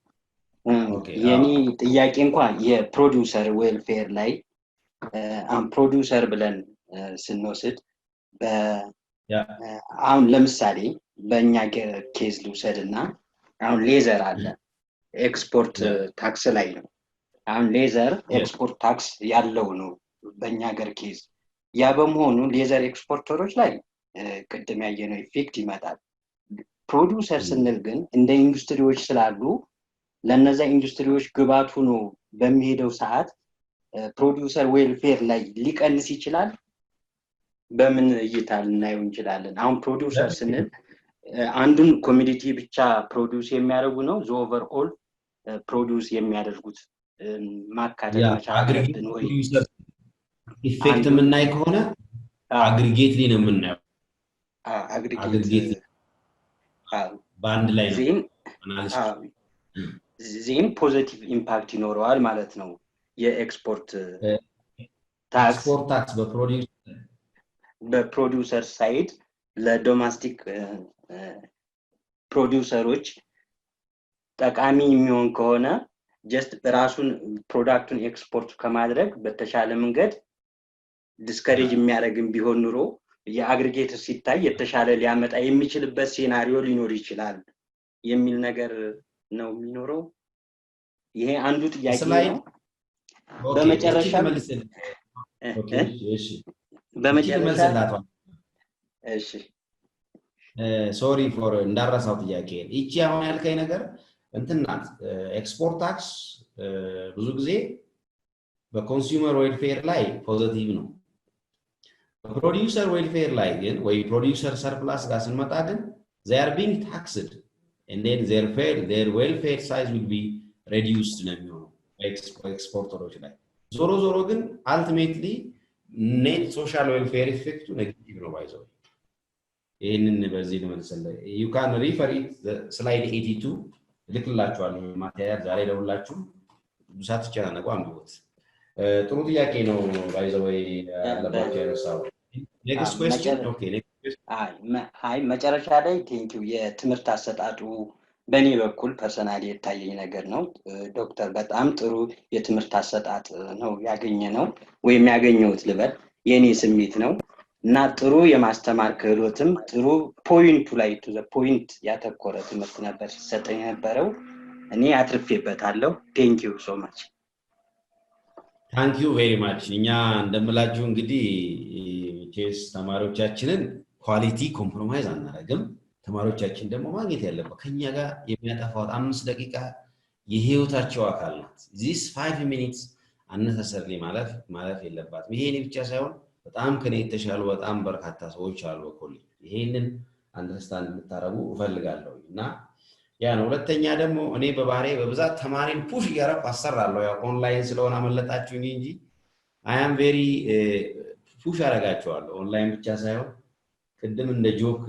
ኦኬ የኔ ጥያቄ እንኳን የፕሮዲውሰር ዌልፌር ላይ ፕሮዲውሰር ብለን ስንወስድ አሁን ለምሳሌ በእኛ ኬዝ ልውሰድና አሁን ሌዘር አለ ኤክስፖርት ታክስ ላይ ነው አሁን ሌዘር ኤክስፖርት ታክስ ያለው ነው በእኛ ሀገር ኬዝ ያ በመሆኑ ሌዘር ኤክስፖርተሮች ላይ ቅድም ያየነው ኢፌክት ይመጣል ፕሮዲውሰር ስንል ግን እንደ ኢንዱስትሪዎች ስላሉ ለነዛ ኢንዱስትሪዎች ግብአት ሆኖ በሚሄደው ሰዓት ፕሮዲውሰር ዌልፌር ላይ ሊቀንስ ይችላል በምን እይታ ልናየው እንችላለን አሁን ፕሮዲውሰር ስንል አንዱን ኮሚዲቲ ብቻ ፕሮዲውስ የሚያደርጉ ነው ኦቨርኦል ፕሮዲውስ የሚያደርጉት ማካተት መቻል አለብን ወይ ኢፌክት ምናይ ከሆነ አግሪጌትሊ ነው የምናየው አግሪጌት ባንድ ላይ ነው ዜን ፖዚቲቭ ኢምፓክት ይኖረዋል ማለት ነው የኤክስፖርት ታክስ በፕሮዲውሰር ሳይድ ለዶሜስቲክ ፕሮዲውሰሮች ጠቃሚ የሚሆን ከሆነ ጀስት ራሱን ፕሮዳክቱን ኤክስፖርት ከማድረግ በተሻለ መንገድ ዲስከሬጅ የሚያደርግም ቢሆን ኑሮ የአግሪጌት ሲታይ የተሻለ ሊያመጣ የሚችልበት ሴናሪዮ ሊኖር ይችላል የሚል ነገር ነው የሚኖረው ይሄ አንዱ ጥያቄ ነው በመጨረሻ እሺ ሶሪ ፎር እንዳራሳው ጥያቄ እቺ አሁን ያልከኝ ነገር እንትናት ኤክስፖርት ታክስ ብዙ ጊዜ በኮንሱመር ዌልፌር ላይ ፖዚቲቭ ነው በፕሮዲውሰር ዌልፌር ላይ ግን ወይ ፕሮዲውሰር ሰርፕላስ ጋር ስንመጣ ግን they are being taxed and then their welfare size will be reduced ነው የሚሆነው ኤክስፖርተሮች ላይ ዞሮ ግን ultimately net social welfare effect ኔጌቲቭ ነው ባይዘው ይሄንን በዚህ ለመሰለ you can refer it slide 82 ልክላችኋለሁ ማቴሪያል ዛሬ ለሁላችሁ ብዛት ይቻላል አንብቡት ጥሩ ጥያቄ ነው ባይዘው ያለባችሁ ያነሳው next question okay አይ መጨረሻ ላይ ቴንኪው የትምህርት አሰጣጡ በእኔ በኩል ፐርሰናሊ የታየኝ ነገር ነው ዶክተር በጣም ጥሩ የትምህርት አሰጣጥ ነው ያገኘነው ወይም ያገኘሁት ልበል የኔ ስሜት ነው እና ጥሩ የማስተማር ክህሎትም ጥሩ ፖይንቱ ላይ ቱ ዘ ፖይንት ያተኮረ ትምህርት ነበር ሲሰጠኝ ነበረው እኔ አትርፌበታለሁ ቴንኪው ሶ ማች thank you very much እኛ እንደምላችሁ እንግዲህ ቼስ ተማሪዎቻችንን ኳሊቲ ኮምፕሮማይዝ አናረግም ተማሪዎቻችን ደግሞ ማግኘት ያለበት ከኛ ጋር የሚያጠፋው 5 ደቂቃ የህይወታቸው አካል ናት this 5 minutes unnecessarily ማለፍ የለባትም ይሄኔ ብቻ ሳይሆን በጣም ከኔ የተሻሉ በጣም በርካታ ሰዎች አሉ ኮሌጅ ይሄንን አንደርስታንድ እንድታረጉ እፈልጋለሁ እና ያ ነው ሁለተኛ ደግሞ እኔ በባህሬ በብዛት ተማሪን ፑሽ ያረፍ አሰራለሁ ያው ኦንላይን ስለሆነ አመለጣችሁኝ እንጂ I am very ፑሽ አረጋቸዋለሁ ኦንላይን ብቻ ሳይሆን ቅድም እንደ ጆክ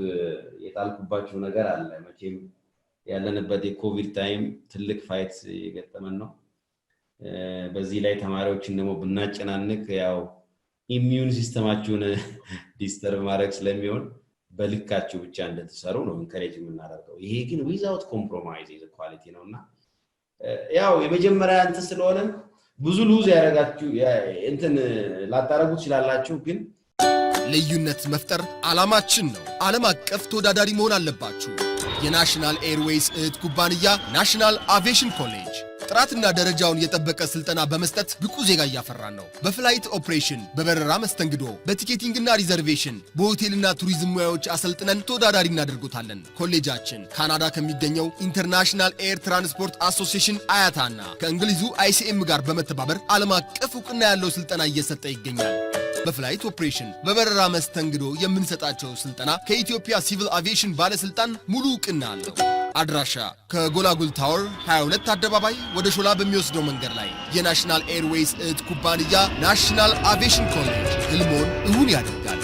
የጣልኩባችሁ ነገር አለ መቼም ያለንበት የኮቪድ ታይም ትልቅ ፋይት የገጠመን ነው በዚህ ላይ ተማሪዎችን ደግሞ ብናጨናንቅ ያው ኢሚዩን ሲስተማችሁን ዲስተርብ ማድረግ ስለሚሆን በልካችሁ ብቻ እንደተሰሩ ነው ኢንከሬጅ የምናደርገው ይሄ ግን ዊዛውት ኮምፕሮማይዝ ኢዝ ኳሊቲ ነውና ያው የመጀመሪያ እንት ስለሆነ ብዙ ሉዝ ያረጋችሁ እንትን ላታረጉት ይችላልላችሁ ግን ልዩነት መፍጠር ዓላማችን ነው ዓለም አቀፍ ተወዳዳሪ መሆን አለባችሁ የናሽናል ኤርዌይስ እህት ኩባንያ ናሽናል አቪዬሽን ኮሌጅ ጥራትና ደረጃውን የጠበቀ ስልጠና በመስጠት ብቁ ዜጋ ያፈራን ነው በፍላይት ኦፕሬሽን በበረራ መስተንግዶ በቲኬቲንግና ሪዘርቬሽን በሆቴልና ቱሪዝም ሙያዎች አሰልጥነን ተወዳዳሪ እናደርጉታለን ኮሌጃችን ካናዳ ከሚገኘው ኢንተርናሽናል ኤር ትራንስፖርት አሶሲዬሽን አያታና ከእንግሊዙ ICM ጋር በመተባበር ዓለም አቀፍ ዕውቅና ያለው ስልጠና እየሰጠ ይገኛል በፍላይት ኦፕሬሽን በበረራ መስተንግዶ የምንሰጣቸው ስልጠና ከኢትዮጵያ ሲቪል አቪዬሽን ባለስልጣን ሙሉ ዕውቅና አለው አድራሻ ከጎላጉል ታወር 22 አደባባይ ወደ ሾላ በሚወስደው መንገድ ላይ የናሽናል ኤርዌይስ እህት ኩባንያ ናሽናል አቪዬሽን ኮሌጅ ህልሞን እውን ያደርጋል